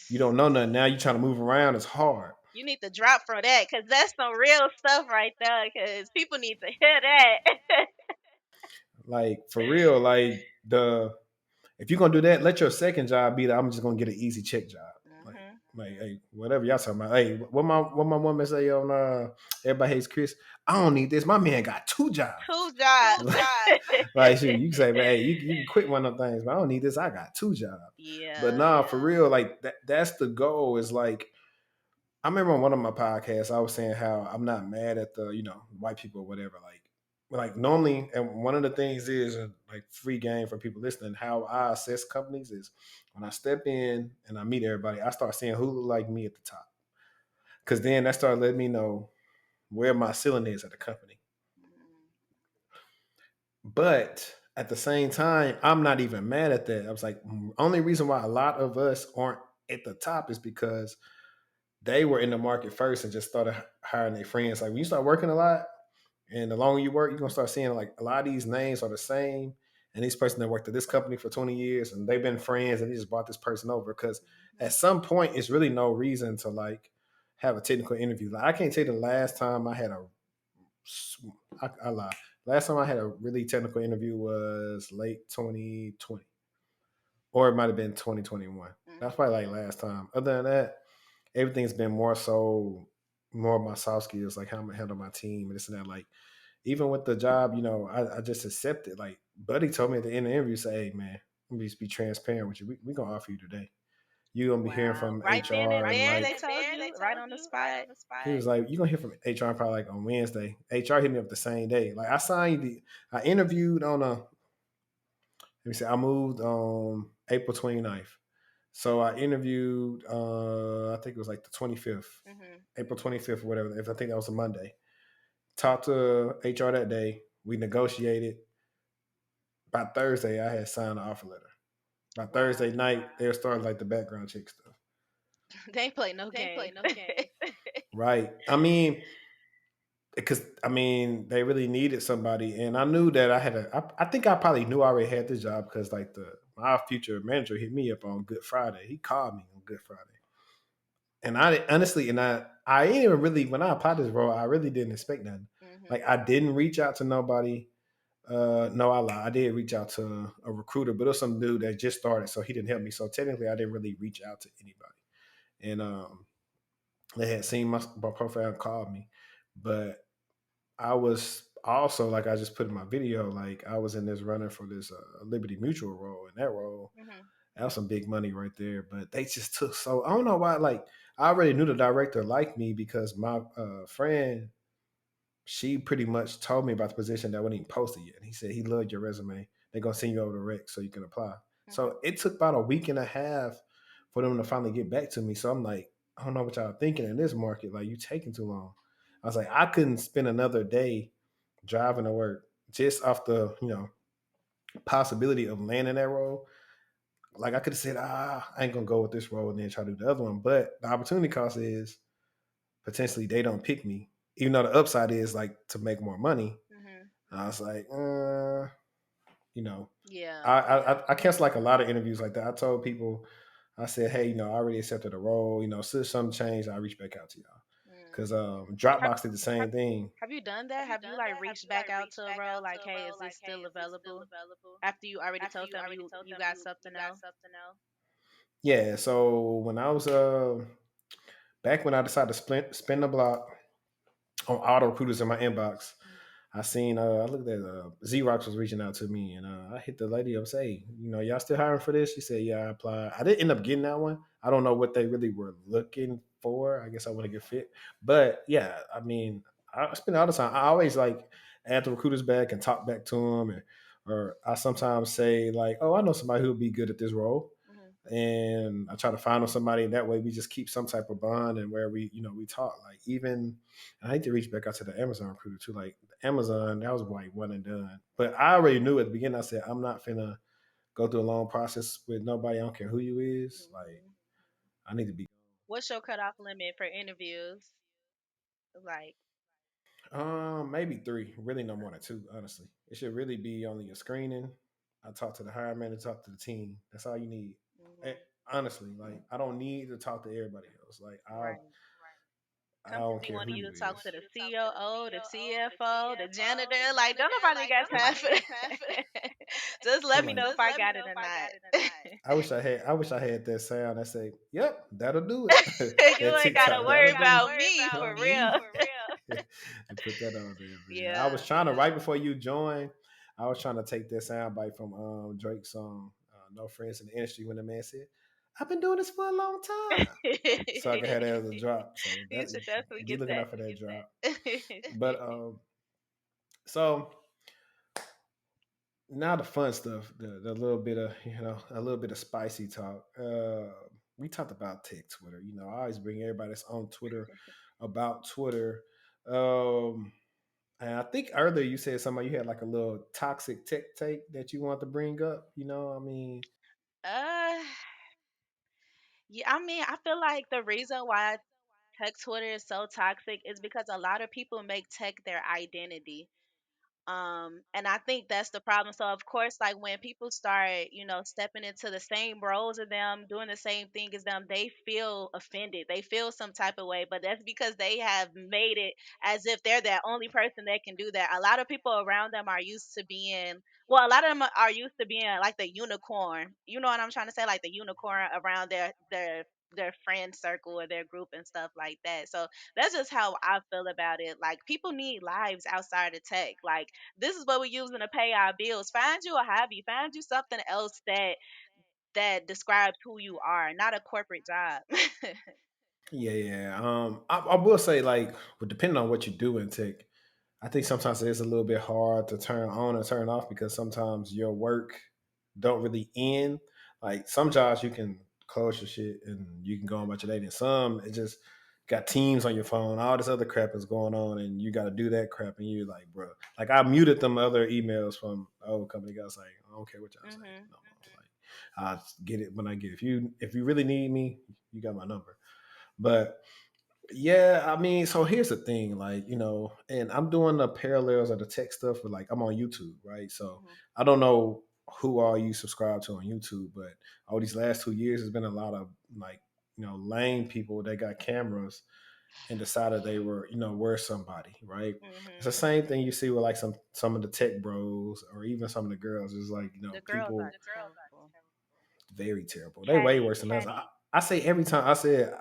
you don't know nothing. Now you trying to move around, it's hard. You need to drop from that because that's some real stuff right there. Because people need to hear that. Like for real, like the if you're gonna do that, let your second job be that I'm just gonna get an easy check job. Like, Mhm. hey, whatever y'all talking about. Hey, what my woman say on Everybody Hates Chris? I don't need this. My man got two Two jobs. jobs. Like shoot, you can say, man, hey, you can quit one of them things, but I don't need this. I got two jobs. But Yeah. nah, for real, like that's the goal. Is like I remember on one of my podcasts, I was saying how I'm not mad at the white people or whatever. Like normally, and one of the things is like free game for people listening. How I assess companies is when I step in and I meet everybody, I start seeing who look like me at the top, because then that started letting me know where my ceiling is at the company. Mm, But at the same time, I'm not even mad at that. I was like, only reason why a lot of us aren't at the top is because they were in the market first and just started hiring their friends. Like when you start working a lot, and the longer you work, you're gonna start seeing like a lot of these names are the same. And this person that worked at this company for 20 years and they've been friends and they just brought this person over. Because mhm. at some point, it's really no reason to like have a technical interview. Like I can't tell you the last time I had I lie. Last time I had a really technical interview was late 2020, or it might have been 2021. That's Mhm. probably like last time. Other than that, everything's been more so more of my soft skills, like how I'm gonna handle my team and this and that. Like even with the job, I just accepted. Like Buddy told me at the end of the interview, say, hey man, let me just be transparent with you. We gonna offer you today. You're gonna be hearing Wow. from Right then HR and and there, like they told you right on the spot. he was like, you're gonna hear from HR probably like on Wednesday. HR hit me up the same day. Like I interviewed on a let me see, I moved on April 29th. So I interviewed I think it was like the 25th, Mhm. April 25th or whatever. If I think that was a Monday. Talked to HR that day. We negotiated. By Thursday, I had signed the offer letter. By Thursday Wow. night, they started like the background check stuff. They ain't play no games. Right. I mean, because I mean they really needed somebody, and I knew that I had I think I probably knew I already had this job because like the my future manager hit me up on Good Friday. He called me on Good Friday, and I honestly, and I ain't even really when I applied this role, I really didn't expect nothing. Like Mhm. I didn't reach out to nobody. No, I lied. I did reach out to a recruiter, but it was some dude that just started, so he didn't help me. So technically, I didn't really reach out to anybody. And they had seen my profile and called me, but I was also like I just put in my video, like I was in this running for this Liberty Mutual role, and that role Mhm. that was some big money right there. But they just took so I don't know why. Like I already knew the director liked me because my friend she pretty much told me about the position that wasn't even posted yet. He said he loved your resume. They're gonna send you over to rec so you can apply. Mhm. So it took about a week and a half for them to finally get back to me. So I'm like, I don't know what y'all thinking in this market. Like you taking too long. I was like, I couldn't spend another day driving to work just off the, possibility of landing that role. Like I could have said, I ain't gonna go with this role and then try to do the other one. But the opportunity cost is potentially they don't pick me. Even though the upside is like to make more money, Mhm. I was like, you know, Yeah. I canceled like a lot of interviews like that. I told people, I said, hey, I already accepted a role. Should something change, I'll reach back out to y'all. Mm. Because Have Dropbox did the have same thing. have you done that? Have you like reached back out to a role like, "Hey, is this still available?" After you already told them you got something else? Yeah. So when I was back when I decided to spin the block on auto recruiters in my inbox, I seen I looked at Xerox was reaching out to me, and I hit the lady up, say, y'all still hiring for this? She said, yeah, I applied. I didn't end up getting that one. I don't know what they really were looking for. I guess I want to get fit, but yeah, I mean, I spend all the time. I always like add the recruiters back and talk back to them, or I sometimes say like, oh, I know somebody who would be good at this role, Mhm. and I try to find on somebody. And that way, we just keep some type of bond, and where we, we talk. Like even I hate to reach back out to the Amazon recruiter too. Like Amazon, that was like one and done. But I already knew at the beginning. I said I'm not finna go through a long process with nobody. I don't care who you is. Like Mhm. I need to be. What's your cutoff limit for interviews? Like, Maybe three. Really, no more than two. Honestly, it should really be only a screening. I talk to the hiring manager, talk to the team. That's all you need. Eh, mhm, Honestly, like I don't need to talk to everybody else. Like right. I don't Company care who wanting you to you talk is. to the COO, the CFO, the janitor. Like, don't nobody got time for that. Just let I'm me like, know if I got it or not. I wish I had that sound that say, "Yep, that'll do it." You That ain't gotta TikTok, worry that'll do about me for me. real. And put that on there, man. I was Yeah. trying to right before you joined. I was trying to take that sound bite from Drake's song "No Friends in the Industry" when the man said, "I've been doing this for a long time," so I could have that as a drop. So You that should definitely be get looking that. out for that drop. But so now the fun stuff, the little bit of a little bit of spicy talk. We talked about tech Twitter. I always bring everybody that's on Twitter about Twitter. Um, and I think earlier you said somebody you had like a little toxic tech take that you want to bring up. I mean, uh, yeah, I mean, I feel like the reason why tech Twitter is so toxic is because a lot of people make tech their identity. And I think that's the problem. So of course, like when people start, stepping into the same roles of them, doing the same thing as them, they feel offended. They feel some type of way, but that's because they have made it as if they're the only person that can do that. A lot of people around them are used to being, well, a lot of them are used to being like the unicorn. You know what I'm trying to say? Like the unicorn around their friend circle or their group and stuff like that. So that's just how I feel about it. Like people need lives outside of tech. Like this is what we're using to pay our bills. Find you a hobby. Find you something else that describes who you are, not a corporate job. yeah, yeah. I will say like, depending on what you do in tech, I think sometimes it is a little bit hard to turn on and turn off because sometimes your work don't really end. Like some jobs you can close your shit and you can go on about your day. And some it just got teams on your phone, all this other crap is going on, and you got to do that crap, and you're like, bro, like I muted them other emails from the old company. Guys, like I don't care what y'all say, Mhm. no more. Like I get it when I get it. If you really need me, you got my number. But Yeah, I mean, so here's the thing, like, and I'm doing the parallels of the tech stuff, but like I'm on YouTube, right? So Mhm. I don't know who all you subscribe to on YouTube, but all these last 2 years, there's been a lot of like, lame people that got cameras and decided they were somebody, right? It's the Mhm. same thing you see with like some of the tech bros or even some of the girls. Is like, The girls people are terrible. very terrible. They way Catty. worse than us. I say every time I said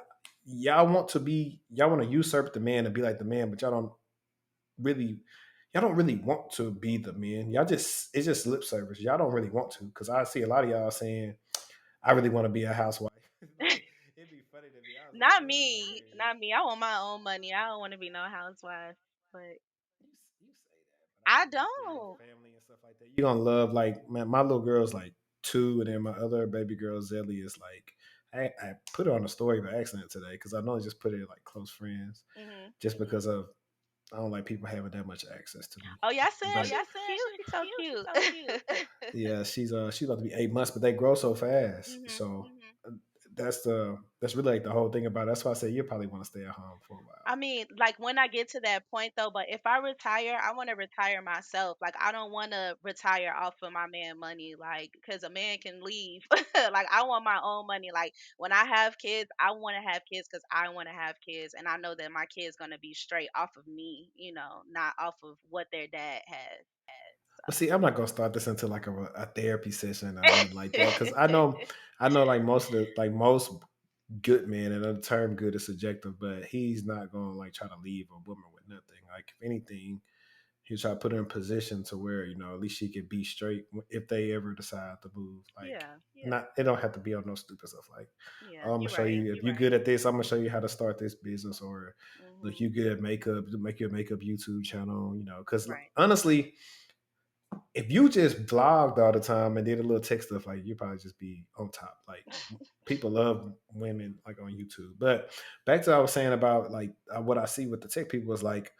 y'all want to usurp the man and be like the man, but really y'all don't really want to be the men. Y'all just it's just lip service. Y'all don't really want to because I see a lot of y'all saying I really want to be a housewife. Like it'd be funny to me. I was like, Not wait a me. minute. Not me. I want my own money. I don't want to be no housewife. But You say that, but I I mean, you still love don't. family and stuff like that. You gonna love like man, my little girl's like 2, and then my other baby girl Zelly is like I put her on a story by accident today because I know I just put it like close friends Mhm. just because of I don't like people having that much access to me. Oh, y'all saying But she's cute. She's so cute. yeah, she's about to be 8 months, but they grow so fast. Mhm. So that's really like the whole thing about it. That's why I say you probably want to stay at home for a while. I mean, like when I get to that point though, but if I retire, I want to retire myself. Like I don't want to retire off of my man money, like because a man can leave. Like I want my own money. Like when I have kids, I want to have kids because I want to have kids, and I know that my kid's gonna be straight off of me, not off of what their dad has. But see, I'm not gonna start this into like a therapy session or nothing like that because I know like most good men, and the term good is subjective, but he's not gonna like try to leave a woman with nothing. Like if anything, he'll try to put her in position to where at least she could be straight if they ever decide to move. Like Yeah, not it don't have to be on no stupid stuff like yeah, oh, I'm gonna you're show right. you if you're good at this, I'm gonna show you how to start this business or look Mhm. you good at makeup, make your makeup YouTube channel, because Right. honestly, if you just vlogged all the time and did a little tech stuff, like you probably just be on top. Like people love women like on YouTube. But back to what I was saying about like what I see with the tech people is like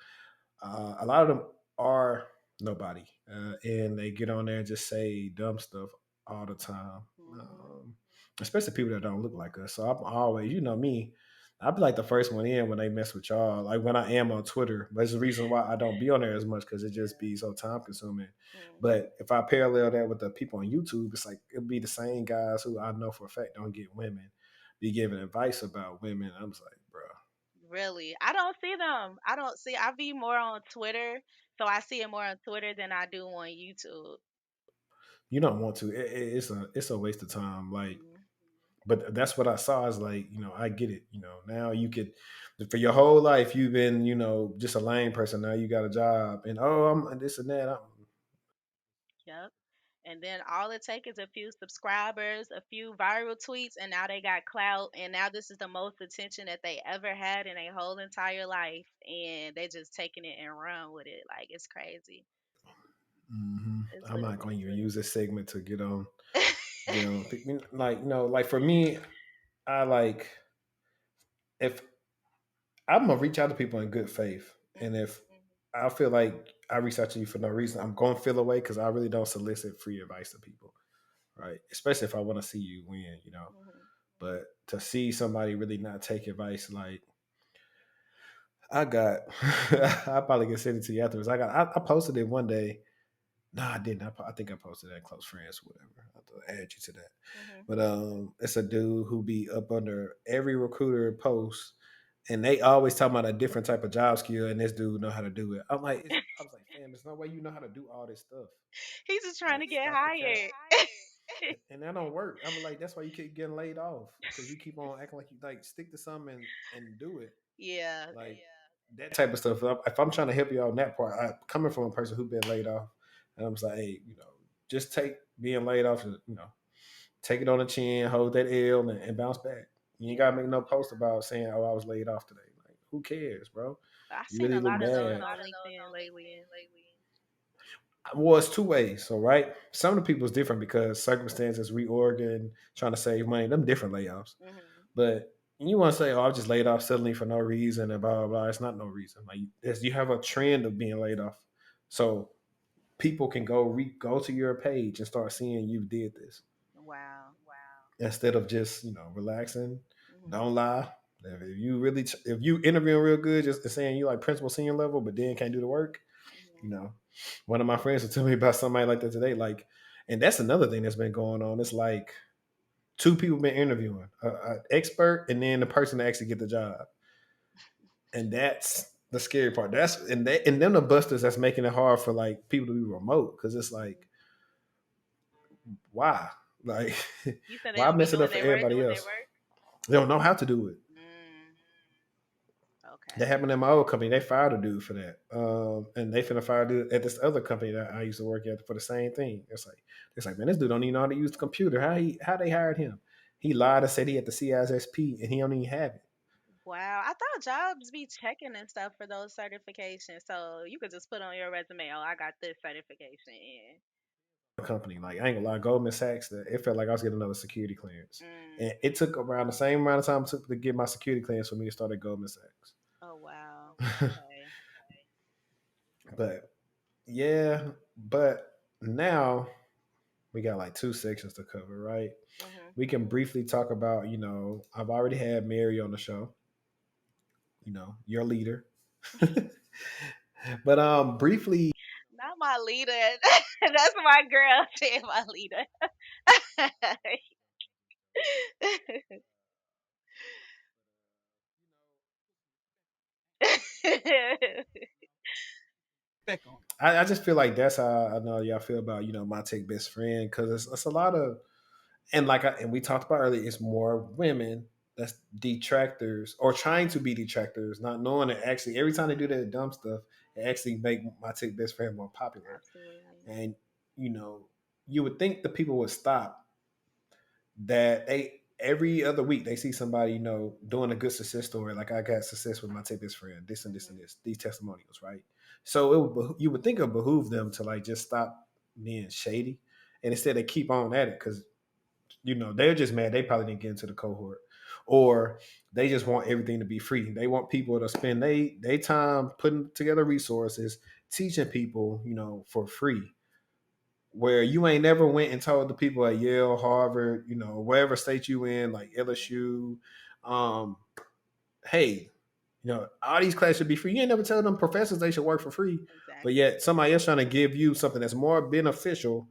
a lot of them are nobody, and they get on there and just say dumb stuff all the time. Mhm. Um, Especially people that don't look like us. So I'm always, me, I'd be like the first one in when they mess with y'all. Like when I am on Twitter, but it's the reason why I don't be on there as much because it just be so time consuming. Mhm. But if I parallel that with the people on YouTube, it's like it'd be the same guys who I know for a fact don't get women, be giving advice about women. I'm just like, bro, Really, I don't see them. I don't see. I be more on Twitter, so I see it more on Twitter than I do on YouTube. you don't want to. It's a waste of time. Like Mhm. but that's what I saw is like, I get it. Now you could, for your whole life, you've been, just a lame person. Now you got a job and, oh, I'm this and that. Yep. And then all it takes is a few subscribers, a few viral tweets, and now they got clout. And now this is the most attention that they ever had in their whole entire life, and they just taking it and run with it. Like it's crazy. It's I'm not going literally to even use this segment to get crazy. on. Like, like for me, I like, if I'm going to reach out to people in good faith. And if I feel like I reach out to you for no reason, I'm going to feel away because I really don't solicit free advice to people. Right. Especially if I want to see you win. Mhm. But to see somebody really not take advice, like I got, I probably can send it to you afterwards. I posted it one day. No, I didn't. I think I posted that in close friends, whatever. I have to add you to that. Mhm. But it's a dude who be up under every recruiter post, and they always talking about a different type of job skill, and this dude know how to do it. I was like, fam, there's no way you know how to do all this stuff. He's just trying Like, to get stop the cap. hired. And that don't work. I'm like, that's why you keep getting laid off because you keep on acting like you like stick to something and do it. Yeah. Like that type of stuff. If I'm trying to help you out on that part, coming from a person who's been laid off, and I'm just like, hey, just take being laid off, take it on the chin, hold that L, and bounce back. You ain't Yeah. gotta make no post about saying, "Oh, I was laid off today." Like, who cares, bro? I've You seen really a look lot of those bad. on LinkedIn lately. Well, it's two ways. So, right, some of the people is different because circumstances, reorgan, trying to save money. Them different layoffs. Mhm. But you want to say, "Oh, I was just laid off suddenly for no reason," and blah blah blah. It's not no reason. Like you have a trend of being laid off, so people can go to your page and start seeing you did this Wow. instead of just relaxing. Mhm. Don't lie. If you really, if you interviewing real good, just saying you like principal senior level, but then can't do the work, you Mhm. know. One of my friends was telling me about somebody like that today. Like, and that's another thing that's been going on. It's like two people been interviewing, an expert and then the person that actually get the job, and that's the scary part. That's and them the busters that's making it hard for like people to be remote because it's Mhm. like why, like You said they why don't be mess it doing up for their work. everybody else? They don't know how to do it. Mm. That Okay. happened in my old company. They fired a dude for that, and they finna fire a dude at this other company that I used to work at for the same thing. It's like man, this dude don't even know how to use the computer. How they hired him? He lied and said he had the CISSP and he don't even have it. Wow. I thought jobs be checking and stuff for those certifications, so you could just put on your resume, "Oh, I got this certification." In. Company like I ain't gonna lie, Goldman Sachs. It felt like I was getting another security clearance, Mm. and it took around the same amount of time it took to get my security clearance for me to start at Goldman Sachs. Oh wow. Okay. But yeah, but now we got like two sections to cover, right? Mhm. We can briefly talk about, I've already had Mary on the show, your leader. But briefly, Not my leader. That's my girl saying my leader. I just feel like that's how I know y'all feel about, my tech best friend, because it's a lot of, and and we talked about earlier, it's more women that's detractors or trying to be detractors, not knowing that actually every time they do that dumb stuff, it actually make my tech best friend more popular. Absolutely. And you know, you would think the people would stop that they every other week they see somebody doing a good success story, like I got success with my tech best friend, this and this and Mhm. this, these testimonials, right? So you would think it would behoove them to like just stop being shady, and instead they keep on at it because they're just mad they probably didn't get into the cohort, or they just want everything to be free. They want people to spend they time putting together resources, teaching people, for free. Where you ain't never went and told the people at Yale, Harvard, wherever state you in, like Mhm. LSU, um, hey, all these classes should be free. You ain't never tell them professors they should work for free, but Exactly. yet somebody else trying to give you something that's more beneficial,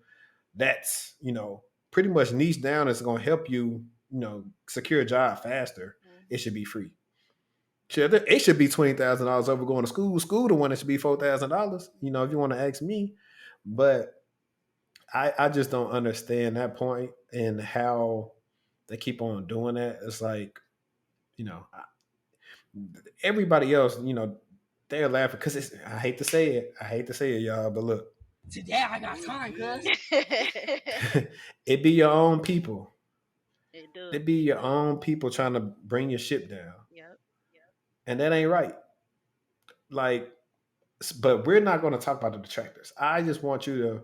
that's pretty much niche down, is going to help you secure a job faster. It Mhm. should be free. It should be $20,000 over going to school. School, the one that should be $4,000. If you want to ask me, but I just don't understand that point and how they keep on doing that. It's like you know everybody else, they're laughing because it's. I hate to say it. I hate to say it, y'all, but look, Today I got time, cuz. it be your own people. It do. It be your own people trying to bring your ship down, Yep. and that ain't right. Like, but we're not going to talk about the detractors. I just want you to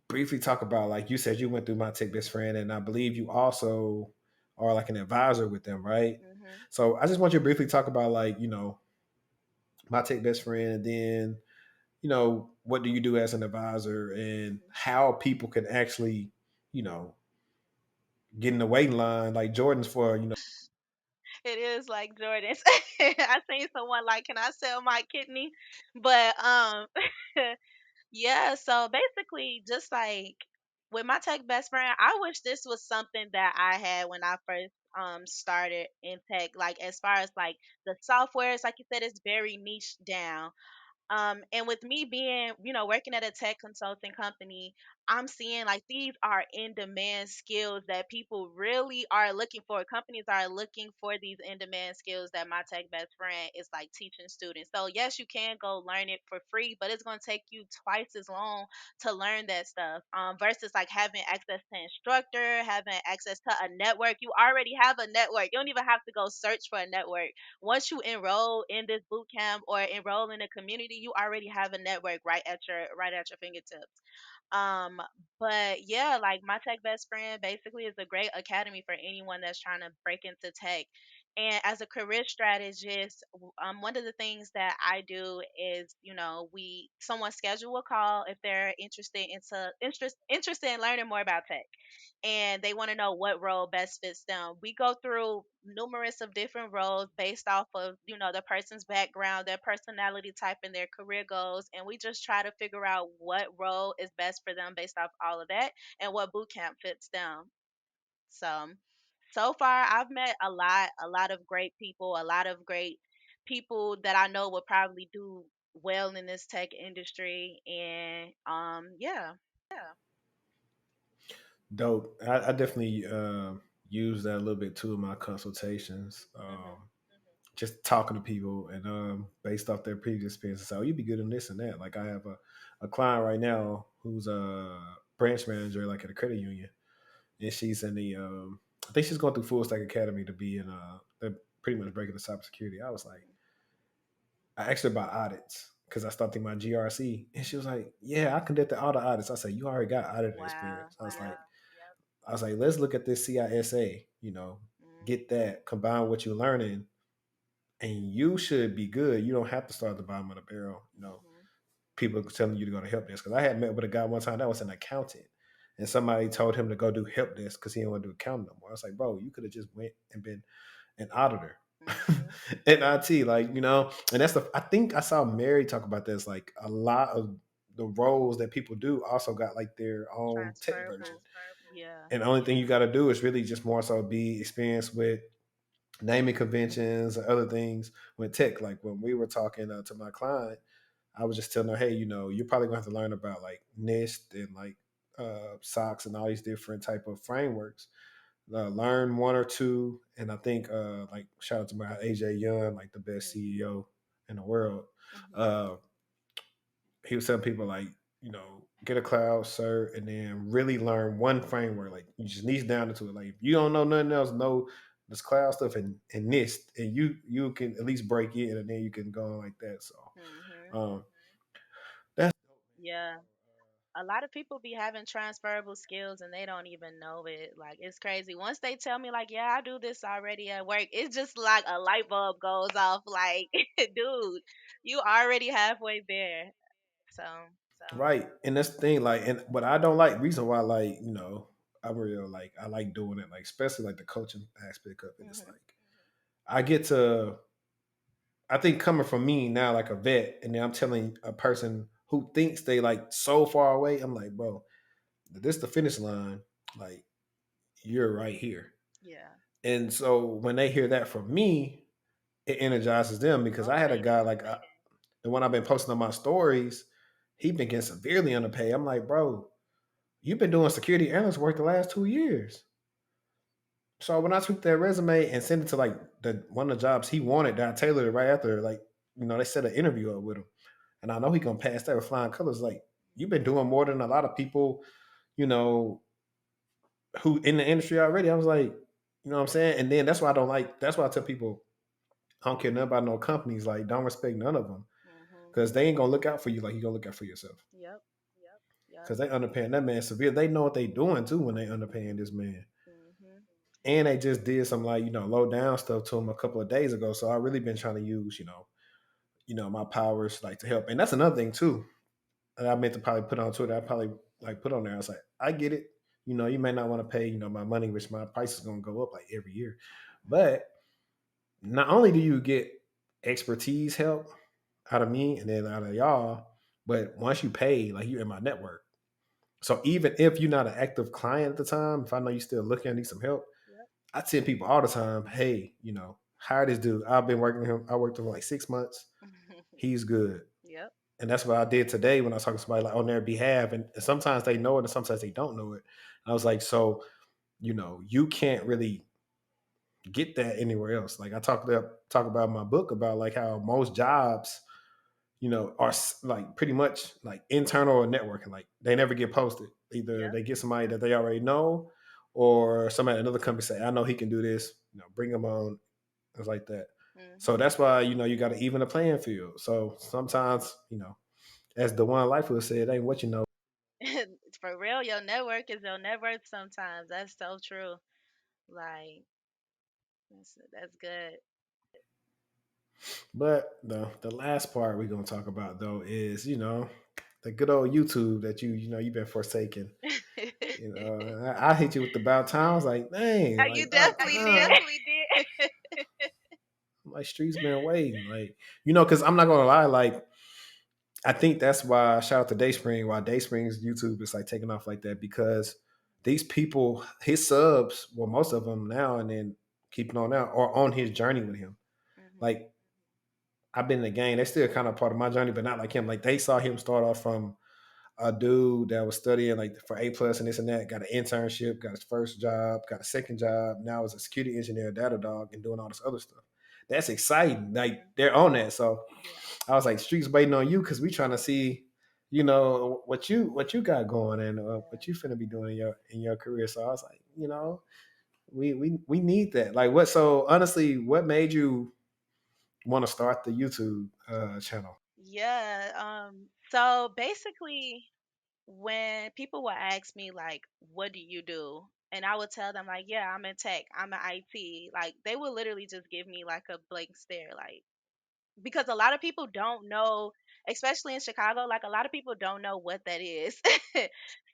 briefly talk about, like you said, you went through my tech best friend, and I believe you also are like an advisor with them, right? Mhm. So I just want you to briefly talk about, like, my tech best friend, and then what do you do as an advisor, and Mhm. how people can actually you know get in the waiting line like Jordan's for It is like Jordan's. I seen someone like, "Can I sell my kidney?" But yeah. So basically, just like with my tech best friend, I wish this was something that I had when I first started in tech. Like as far as like the softwares, like you said, it's very niche down. And with me being, working at a tech consulting company, I'm seeing like these are in demand skills that people really are looking for. Companies are looking for these in demand skills that my tech best friend is like teaching students. So, yes, you can go learn it for free, but it's going to take you twice as long to learn that stuff versus like having access to instructor, having access to a network. You already have a network. You don't even have to go search for a network. Once you enroll in this boot camp or enroll in a community, you already have a network right at your fingertips. Um, but yeah, like my tech best friend basically is a great academy for anyone that's trying to break into tech. And as a career strategist, one of the things that I do is, we someone schedule a call if they're interested in learning more about tech, and they want to know what role best fits them. We go through numerous of different roles based off of the person's background, their personality type, and their career goals, and we just try to figure out what role is best for them based off all of that, and what boot camp fits them. So far I've met a lot of great people, a lot of great people that I know would probably do well in this tech industry. And yeah. Dope. I definitely use that a little bit too in my consultations. Mhm. Just talking to people and based off their previous experiences. So you'd be good in this and that. Like I have a client right now who's a branch manager like at a credit union, and she's in the I think she's going through Full Stack Academy to be in they're pretty much breaking the cybersecurity. I was like, I asked her about audits because I started thinking about GRC, and she was like, "Yeah, I conducted all the audits." I said, "You already got audit Wow. experience." I was like, Yep. "Let's look at this CISA. Mhm. Get that combine what you're learning, and you should be good. You don't have to start at the bottom of the barrel. Mhm. People telling you to go to help desk. Because I had met with a guy one time that was an accountant, and somebody told him to go do help desk because he didn't want to do accounting no more. I was like, bro, you could have just went and been an auditor Mhm. in IT, and that's the. I think I saw Mary talk about this. Like a lot of the roles that people do also got like their own tech version, Transferable. Yeah. and the only thing you got to do is really just more so be experienced with naming conventions and other things with tech. Like when we were talking to my client, I was just telling her, hey, you're probably going to have to learn about like NIST and like SOX and all these different type of frameworks. Learn one or two, and I think like shout out to my AJ Young, like the best Mhm. CEO in the world. Mhm. Uh, he was telling people like, get a cloud cert and then really learn one framework. Like you just niche down into it. Like if you don't know nothing else, know this cloud stuff and NIST, and you can at least break in, and then you can go on like that. So Mhm. that's Yeah. A lot of people be having transferable skills and they don't even know it. Like it's crazy. Once they tell me like, yeah, I do this already at work, it's just like a light bulb goes off. Like, dude, you already halfway there. So, right. And that's the thing. Like, and but I don't like reason why. Like, I'm real. Like, I like doing it. Like, especially like the coaching aspect of it. It's mhm, like I get to. I think coming from me now, like a vet, and then I'm telling a person who thinks they like so far away. I'm like, bro, this the finish line. Like, you're right here. yeah. And so when they hear that from me, it energizes them because I had a Motivated. guy like the one I've been posting on my stories. He been getting severely underpaid. I'm like, bro, you've been doing security analyst work the last 2 years. So when I took that resume and sent it to like the one of the jobs he wanted, that I tailored it right after, like, they set an interview up with him. And I know he gonna pass that with flying colors. Like, you've been doing more than a lot of people, you know, who in the industry already. I was like, what I'm saying? And then that's why I tell people I don't care nothing about no companies. Like, don't respect none of them. Mhm. Because they ain't gonna look out for you like you gonna look out for yourself. Yep. Yep. Because they underpaying that man severe. They know what they doing too when they underpaying this man. Mhm. And they just did some like low down stuff to him a couple of days ago. So I really been trying to use my powers like to help. And that's another thing too. And I meant to probably put on Twitter. I probably like put on there. I was like, I get it. You may not want to pay my money, which my price is gonna go up like every year. But not only do you get expertise help out of me and then out of y'all, but once you pay, like you're in my network. So even if you're not an active client at the time, if I know you're still looking, I need some help, Yep. I tell people all the time, hey, hire this dude. I've been working with him. I worked with him like 6 months. He's good. Yep. And that's what I did today when I was talking to somebody like on their behalf. And sometimes they know it and sometimes they don't know it. And I was like, so, you can't really get that anywhere else. Like I talk about in my book about like how most jobs, are like pretty much like internal or networking. Like they never get posted. Either Yep. they get somebody that they already know, or somebody at another company say, "I know he can do this." Bring him on. It's like that. So Mhm. that's why you got to even the playing field. So sometimes as the one life will say, it ain't what you know. For real, your network is your network sometimes. That's so true. Like, That's good. But the last part we're gonna talk about though is the good old YouTube that you've been forsaken. I hit you with the about time. I was like, dang, You like definitely you did. definitely did. My streets been waiting, like because I'm not gonna lie, like I think that's why shout out to Dayspring, why Dayspring's YouTube is like taking off like that because these people, his subs, well, most of them now and then keeping on out are on his journey with him. Hmm. Like I've been in the game, they're still kind of part of my journey, but not like him. Like they saw him start off from a dude that was studying like for A+ and this and that, got an internship, got his first job, got a second job, now is a security engineer, data dog, and doing all this other stuff. That's exciting. Like Hmm. they're on that. So Yeah. I was like, streets waiting on you because we trying to see, what you got going and what you finna be doing in your career. So I was like, we need that. Like what? So honestly, what made you want to start the YouTube channel? Yeah. So basically, when people would ask me like, "What do you do?" and I would tell them like, "Yeah, I'm in tech. I'm in IT." Like they would literally just give me like a blank stare, like because a lot of people don't know, especially in Chicago, like a lot of people don't know what that is.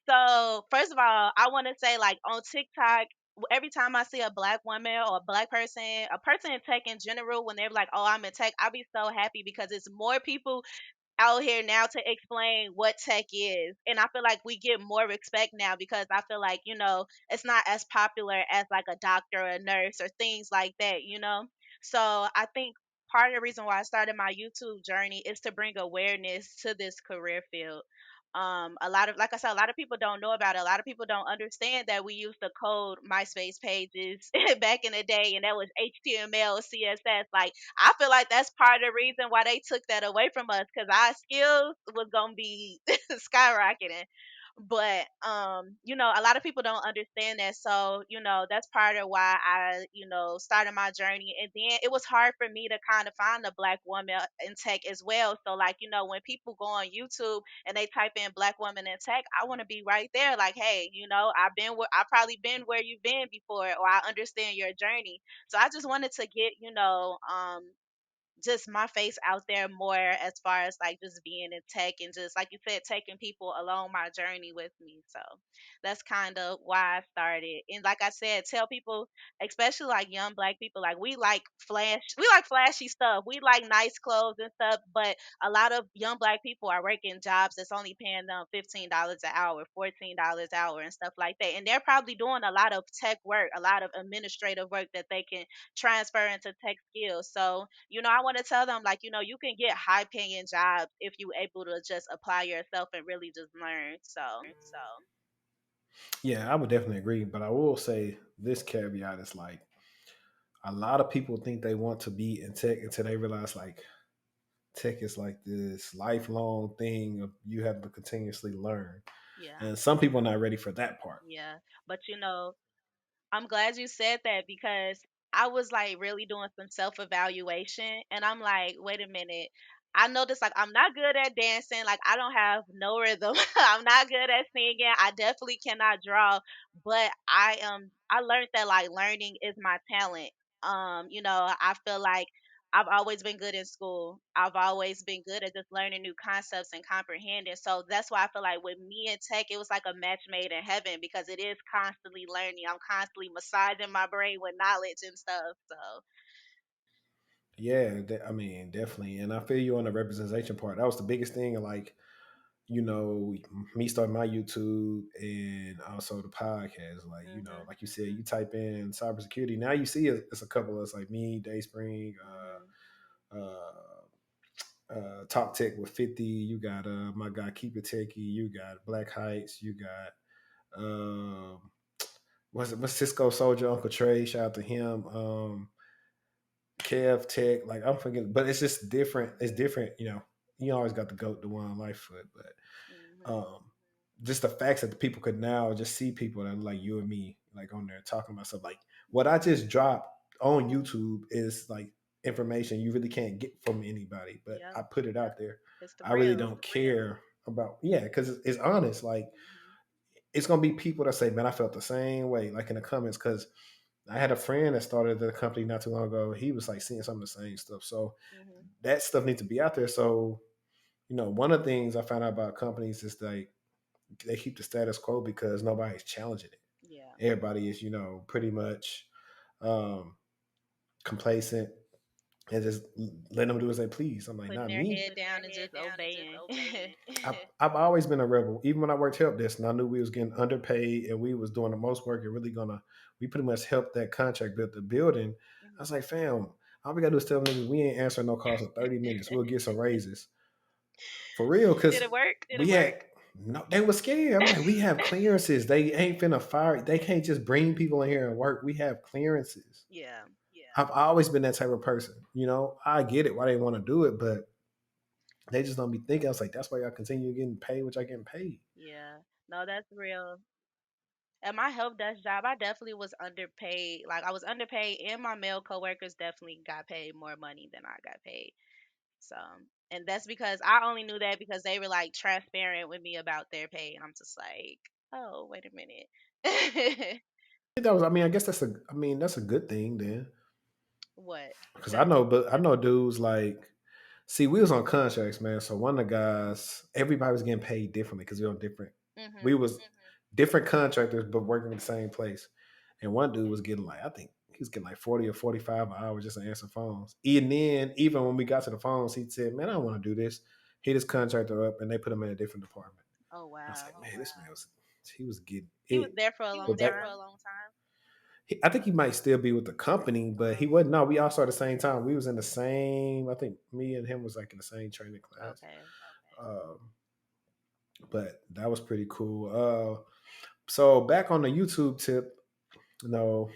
So, first of all, I want to say like on TikTok, every time I see a black woman or a black person, a person in tech in general, when they're like, "Oh, I'm in tech," I'll be so happy because it's more people out here now to explain what tech is. And I feel like we get more respect now because I feel like, it's not as popular as like a doctor or a nurse or things like that. So I think part of the reason why I started my YouTube journey is to bring awareness to this career field. A lot of, like I said, a lot of people don't know about it. A lot of people don't understand that we used to code MySpace pages back in the day, and that was HTML, CSS. Like I feel like that's part of the reason why they took that away from us because our skills was gonna be skyrocketing. But a lot of people don't understand that. So, that's part of why I, started my journey. And then it was hard for me to kind of find a black woman in tech as well. So like, when people go on YouTube and they type in black woman in tech, I want to be right there. Like, hey, I probably been where you've been before, or I understand your journey. So I just wanted to get, just my face out there more as far as like just being in tech and just like you said, taking people along my journey with me. So that's kind of why I started. And like I said, tell people, especially like young black people, like we like flashy stuff. We like nice clothes and stuff, but a lot of young black people are working jobs that's only paying them $15 an hour, $14 an hour and stuff like that. And they're probably doing a lot of tech work, a lot of administrative work that they can transfer into tech skills. So I want to tell them like, you can get high paying jobs if you able to just apply yourself and really just learn. So, Yeah, I would definitely agree, but I will say this caveat is like a lot of people think they want to be in tech until they realize like tech is like this lifelong thing of you have to continuously learn. yeah, And some people are not ready for that part. yeah. But I'm glad you said that because I was like really doing some self evaluation and I'm like, wait a minute. I noticed like I'm not good at dancing. Like I don't have no rhythm. I'm not good at singing. I definitely cannot draw, but I learned that like learning is my talent. I feel like I've always been good in school. I've always been good at just learning new concepts and comprehending. So that's why I feel like with me and tech, it was like a match made in heaven because it is constantly learning. I'm constantly massaging my brain with knowledge and stuff. So, Yeah, I mean, definitely. And I feel you on the representation part. That was the biggest thing. Like, you know, me starting my YouTube and also the podcast. Like, mhm, like you said, you type in cybersecurity. Now you see it's a couple of us like me, Dayspring, mhm, Top Tech with 50. You got my guy Keep It Techie. You got Black Heights. You got what's Cisco Soldier Uncle Trey? Shout out to him. Kev Tech. Like I'm forgetting, but it's just different. It's different. You always got the goat, the one Lightfoot, but mhm. um, just the facts that the people could now just see people that are like you and me, like on there talking about stuff. Like what I just dropped on YouTube is like information you really can't get from anybody, but Yep, I put it out there. it's the I really real. don't care about because it's honest. Like Mhm, it's gonna be people that say, "Man, I felt the same way," like in the comments, because I had a friend that started the company not too long ago. He was like seeing some of the same stuff. So Mhm. that stuff needs to be out there. So, one of the things I found out about companies is like they keep the status quo because nobody's challenging it. Yeah. Everybody is, pretty much um, complacent and just letting them do as they please. I'm like, Putting not their me. head down and just obeying. I've always been a rebel. Even when I worked help desk and I knew we was getting underpaid and we was doing the most work and really we pretty much helped that contract build the building. I was Mhm. like, fam, all we gotta do is tell niggas we ain't answering no calls in 30 minutes. We'll get some raises. For real, Did because it work? we had no, they were scared. I'm like, we have clearances. They ain't finna fire. They can't just bring people in here and work. We have clearances. Yeah. I've always been that type of person. I get it why they want to do it, but they just don't be thinking. I was like, that's why y'all continue getting paid, what y'all getting paid. Yeah. No, that's real. At my help desk job, I definitely was underpaid. Like I was underpaid, and my male coworkers definitely got paid more money than I got paid. So, and that's because I only knew that because they were like transparent with me about their pay, and I'm just like, oh, wait a minute. I guess that's a good thing then. What? Because I know dudes like, see, we was on contracts, man. So one of the guys, everybody was getting paid differently because we Mhm. was different contractors, but working in the same place. And one dude was getting like, I think he was getting like 40 or 45 an hour just to answer phones. And then even when we got to the phones, he said, man, I don't want to do this. Hit his contractor up and they put him in a different department. Oh I was wow. like, man, this man he was getting He was it. there for a long But that time. I think he might still be with the company, but he wasn't. No, we all started at the same time. We was in the same. I think me and him was like in the same training class. Okay. Um, but that was pretty cool. So back on the YouTube tip, you know,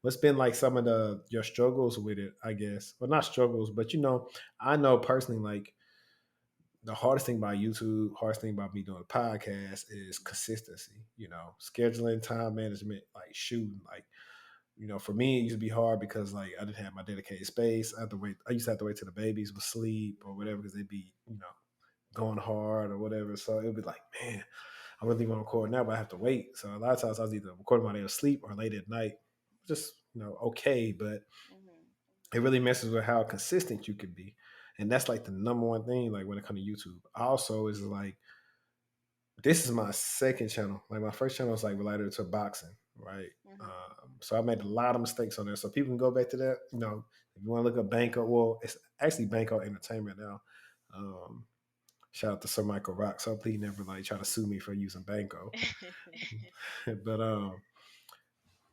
what's been like some of the your struggles with it? I guess, well, not struggles, but I know personally, like the hardest thing about YouTube, hardest thing about me doing a podcast is consistency. Scheduling, time management, like shooting, like for me, it used to be hard because like I didn't have my dedicated space. I had to wait. I used to have to wait till the babies would sleep or whatever because they'd be, going hard or whatever. So it would be like, man, I really want to record now, but I have to wait. So a lot of times I was either recording while they were asleep or late at night. Just okay, but Mhm. it really messes with how consistent you can be, and that's like the number one thing. Like when it comes to YouTube, also is like this is my second channel. Like my first channel was like related to boxing, right? Mhm. So I made a lot of mistakes on there. So people can go back to that. If you want to look up Banco, well, it's actually Banco Entertainment now. Um, Shout out to Sir Michael Rock. So please never like try to sue me for using Banco. But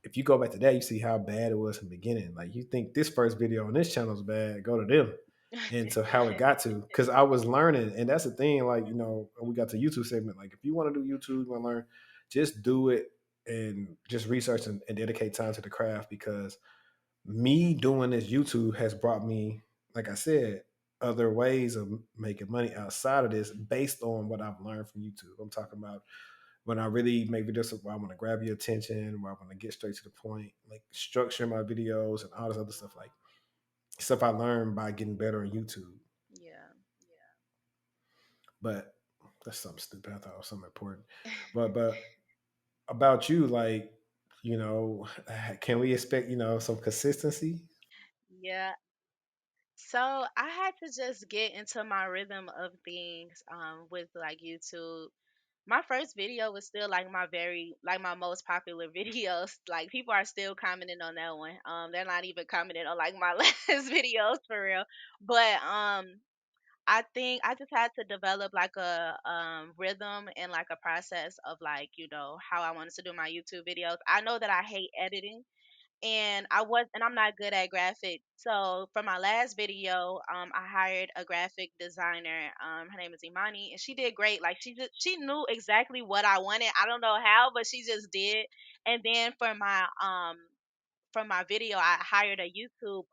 if you go back to that, you see how bad it was in the beginning. Like you think this first video on this channel is bad, go to them. And to how it got to, because I was learning, and that's the thing. Like when we got to YouTube segment. Like if you want to do YouTube, you want to learn, just do it and just research and dedicate time to the craft. Because me doing this YouTube has brought me, like I said, other ways of making money outside of this based on what I've learned from YouTube. I'm talking about when I really make videos where I want to grab your attention, where I want to get straight to the point, like structure my videos and all this other stuff, like stuff I learned by getting better on YouTube. Yeah. But that's something stupid. I thought it was something important. But about you, like, you know, can we expect, some consistency? Yeah. So I had to just get into my rhythm of things with like YouTube. My first video was still like my most popular videos. Like people are still commenting on that one. They're not even commenting on like my last videos for real. But I think I just had to develop like a rhythm and like a process of like, how I wanted to do my YouTube videos. I know that I hate editing, and I'm not good at graphics. So for my last video, I hired a graphic designer. Her name is Imani, and she did great. Like she knew exactly what I wanted. I don't know how, but she just did. And then for my video, I hired a YouTube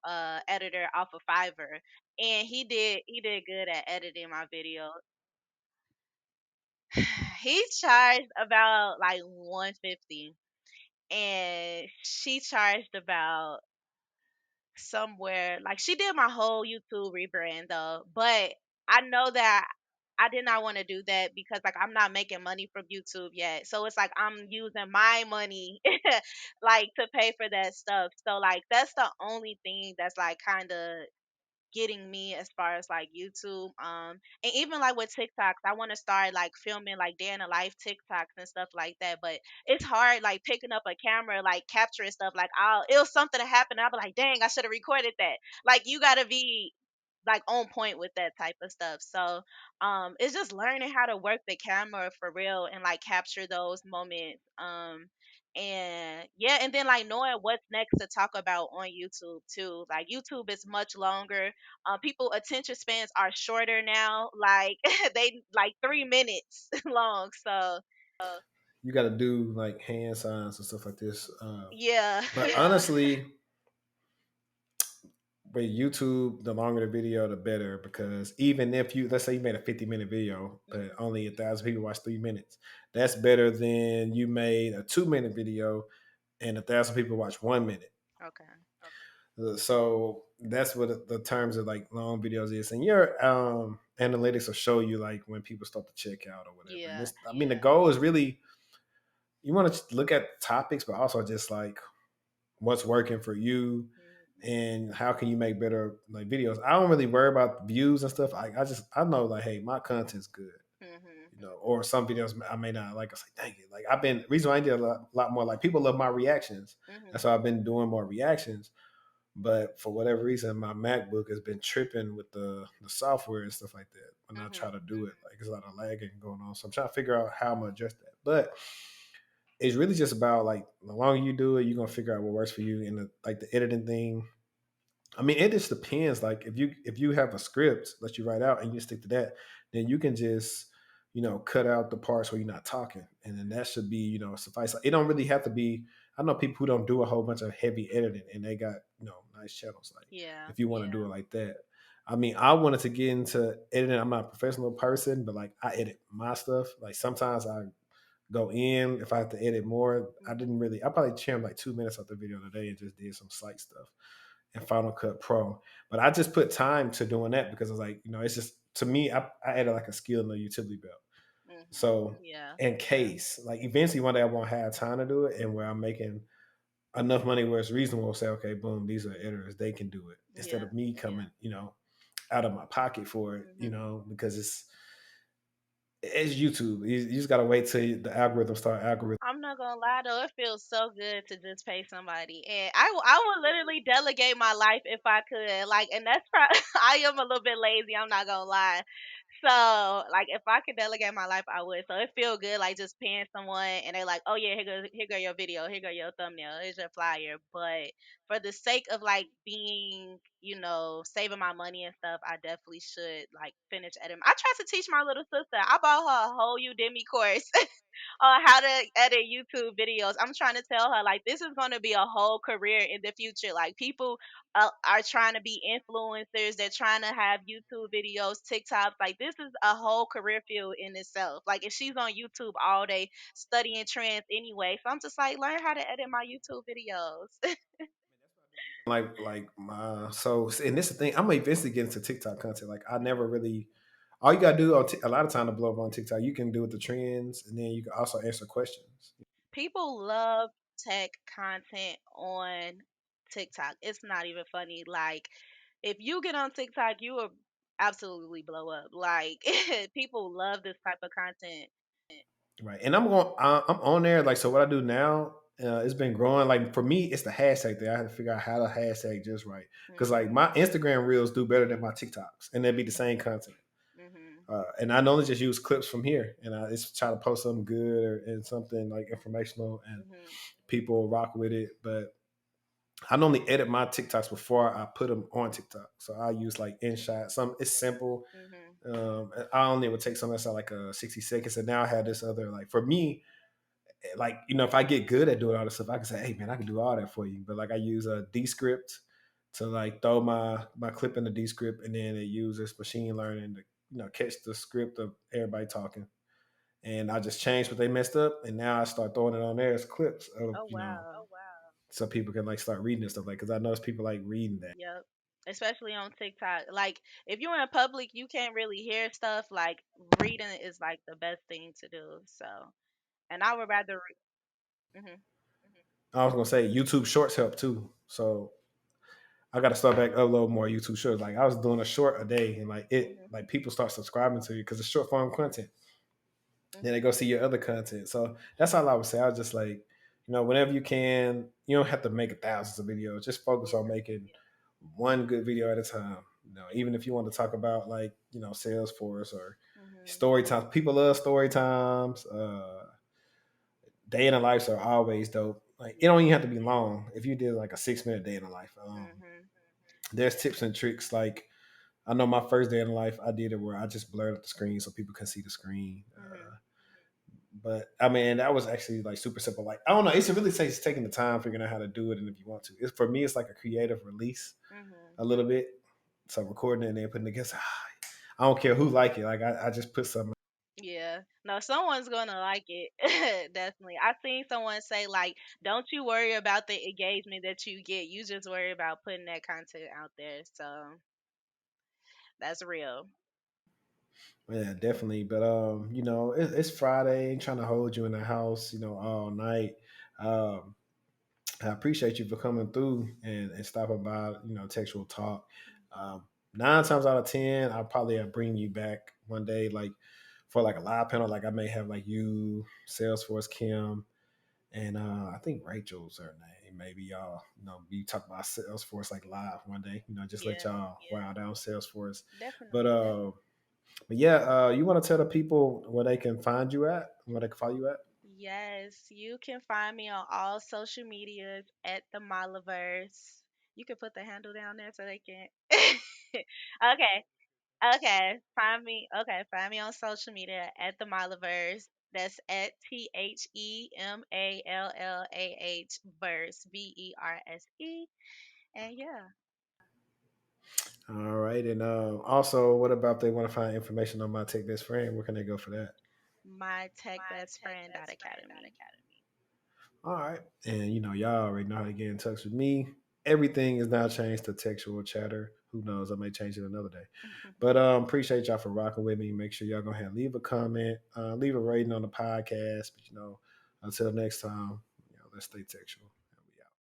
editor off of Fiverr, and he did good at editing my video. He charged about like 150, and she charged about somewhere, like she did my whole YouTube rebrand though. But I know that I did not want to do that because like I'm not making money from YouTube yet. So it's like I'm using my money like to pay for that stuff. So like that's the only thing that's like kind of getting me as far as like YouTube. And even like with TikToks, I want to start like filming like day in the life TikToks and stuff like that. But it's hard like picking up a camera, like capturing stuff. Like it was something to happen. I'll be like, dang, I should have recorded that. Like you gotta be like on point with that type of stuff. So it's just learning how to work the camera for real and like capture those moments. And yeah, and then like knowing what's next to talk about on YouTube too. Like YouTube is much longer. People attention spans are shorter now. Like they like 3 minutes long. So You got to do like hand signs and stuff like this. yeah. But honestly, with YouTube, the longer the video, the better. Because even if let's say you made a 50-minute video, but Mhm. only 1,000 people watch 3 minutes, that's better than you made a 2-minute video and 1,000 people watch 1 minute. Okay. So that's what the terms of like long videos is, and your analytics will show you like when people start to check out or whatever. And Yeah. this, I mean, the goal is really you want to look at topics, but also just like what's working for you Mhm. and how can you make better like videos. I don't really worry about views and stuff. I know like, hey, my content's good, Mhm. or some videos I may not like. I say, dang it, like I've been reason why I did a lot more. Like people love my reactions, that's Mhm. why I've been doing more reactions. But for whatever reason, my MacBook has been tripping with the software and stuff like that. When I try Mhm. to do it, like there's a lot of lagging going on. So I'm trying to figure out how I'm gonna adjust that. But it's really just about like the longer you do it, you're gonna figure out what works for you. And like the editing thing, I mean, it just depends. Like if you have a script that you write out and you stick to that, then you can just cut out the parts where you're not talking, and then that should be suffice. Like, it don't really have to be. I know people who don't do a whole bunch of heavy editing, and they got nice channels. Like Yeah. if you want to do it like that, I mean, I wanted to get into editing. I'm not a professional person, but like I edit my stuff. Like sometimes I go in if I have to edit more. I Mhm. didn't really. I probably trimmed like 2 minutes off the video today and just did some slight stuff and Final Cut Pro. But I just put time to doing that because it's like, it's just to me, I added like a skill in the utility belt. Mhm. So Yeah. in case, like eventually one day I won't have time to do it and where I'm making enough money where it's reasonable to say, okay, boom, these are editors, they can do it. Instead Yeah. of me coming, out of my pocket for it, Mhm. because it's YouTube. You just gotta wait till the algorithm start algorithm. I'm not gonna lie though, it feels so good to just pay somebody, and I would literally delegate my life if I could. Like, and that's probably I am a little bit lazy. I'm not gonna lie. So, like, if I could delegate my life, I would. So it feel good, like just paying someone, and they like, oh yeah, here go your video, here go your thumbnail, here's your flyer. But for the sake of like being, saving my money and stuff, I definitely should like finish editing. I tried to teach my little sister. I bought her a whole Udemy course on how to edit YouTube videos. I'm trying to tell her like this is going to be a whole career in the future. Like people are trying to be influencers. They're trying to have YouTube videos, TikToks. Like this is a whole career field in itself. Like if she's on YouTube all day studying trends anyway, so I'm just like learn how to edit my YouTube videos. Like my and this is the thing. I'm gonna eventually get into TikTok content. Like I never really. All you gotta do a lot of time to blow up on TikTok, you can do with the trends, and then you can also answer questions. People love tech content on TikTok. It's not even funny. Like, if you get on TikTok, you will absolutely blow up. Like, people love this type of content. Right, and I'm on there. Like so, what I do now, it's been growing. Like for me, it's the hashtag thing. I have to figure out how to hashtag just right because like Mhm. my Instagram reels do better than my TikToks, and they'd be the same content. Mhm. And I normally just use clips from here, and I just try to post something good and something like informational, and Mhm. people rock with it. But I normally edit my TikToks before I put them on TikTok, so I use like InShot. Some it's simple. Mhm. I only would take something that's like 60 seconds, and now I have this other like for me, like if I get good at doing all this stuff, I can say, hey man, I can do all that for you. But like I use a Descript to like throw my clip in the Descript, and then it uses machine learning to catch the script of everybody talking, and I just changed what they messed up, and now I start throwing it on there as clips of Oh wow. so people can like start reading and stuff like because I notice people like reading that. Yep. especially on TikTok. Like if you're in public, you can't really hear stuff. Like reading is like the best thing to do. So, and I would rather. Hmm. I was gonna say YouTube Shorts help too. So I got to start back upload more YouTube shorts. Like I was doing a short a day, and Hmm. like people start subscribing to you because it's short form content. Then they Hmm. go see your other content. So that's all I would say. I was just like, whenever you can, you don't have to make thousands of videos. Just focus on Yeah. making one good video at a time. Even if you want to talk about like Salesforce or Hmm. story times. People love story times. Day in the lives are always dope. Like it don't even have to be long. If you did like a 6 minute day in the life, Hmm. there's tips and tricks. Like I know my first day in life, I did it where I just blurred up the screen so people can see the screen. Hmm. But I mean, that was actually like super simple. Like I don't know, it's really takes taking the time figuring out how to do it, and if you want to, it's for me, it's like a creative release Hmm. a little bit. So recording it and then putting it together, I don't care who like it. Like I just put something. Yeah. No, someone's gonna like it. Definitely. I seen someone say like, "Don't you worry about the engagement that you get. You just worry about putting that content out there." So that's real. Yeah, definitely. But it's Friday, trying to hold you in the house, all night. Um, I appreciate you for coming through and stopping by, Textual Talk. Um, 9 times out of 10, I'll probably bring you back one day, like for like a live panel. Like I may have like you, Salesforce, Kim, and I think Rachel's her name. Maybe y'all, be talk about Salesforce like live one day. Just let Yeah. y'all wow down Salesforce. But Definitely. uh, but yeah, you want to tell the people where they can find you at, where they can follow you at? Yes, you can find me on all social medias at themallahverse. You can put the handle down there so they can. Okay. Okay, find me on social media at the Malahverse. That's at TheMallah verse VERSE. And yeah, All right. And also, what about they want to find information on my Tech Best Friend? Where can they go for that? mytechbestfriend.academy. All right. And y'all already know how to get in touch with me. Everything is now changed to textual chatter. Who knows? I may change it another day. But appreciate y'all for rocking with me. Make sure y'all go ahead and leave a comment, leave a rating on the podcast. But until next time, let's stay textual.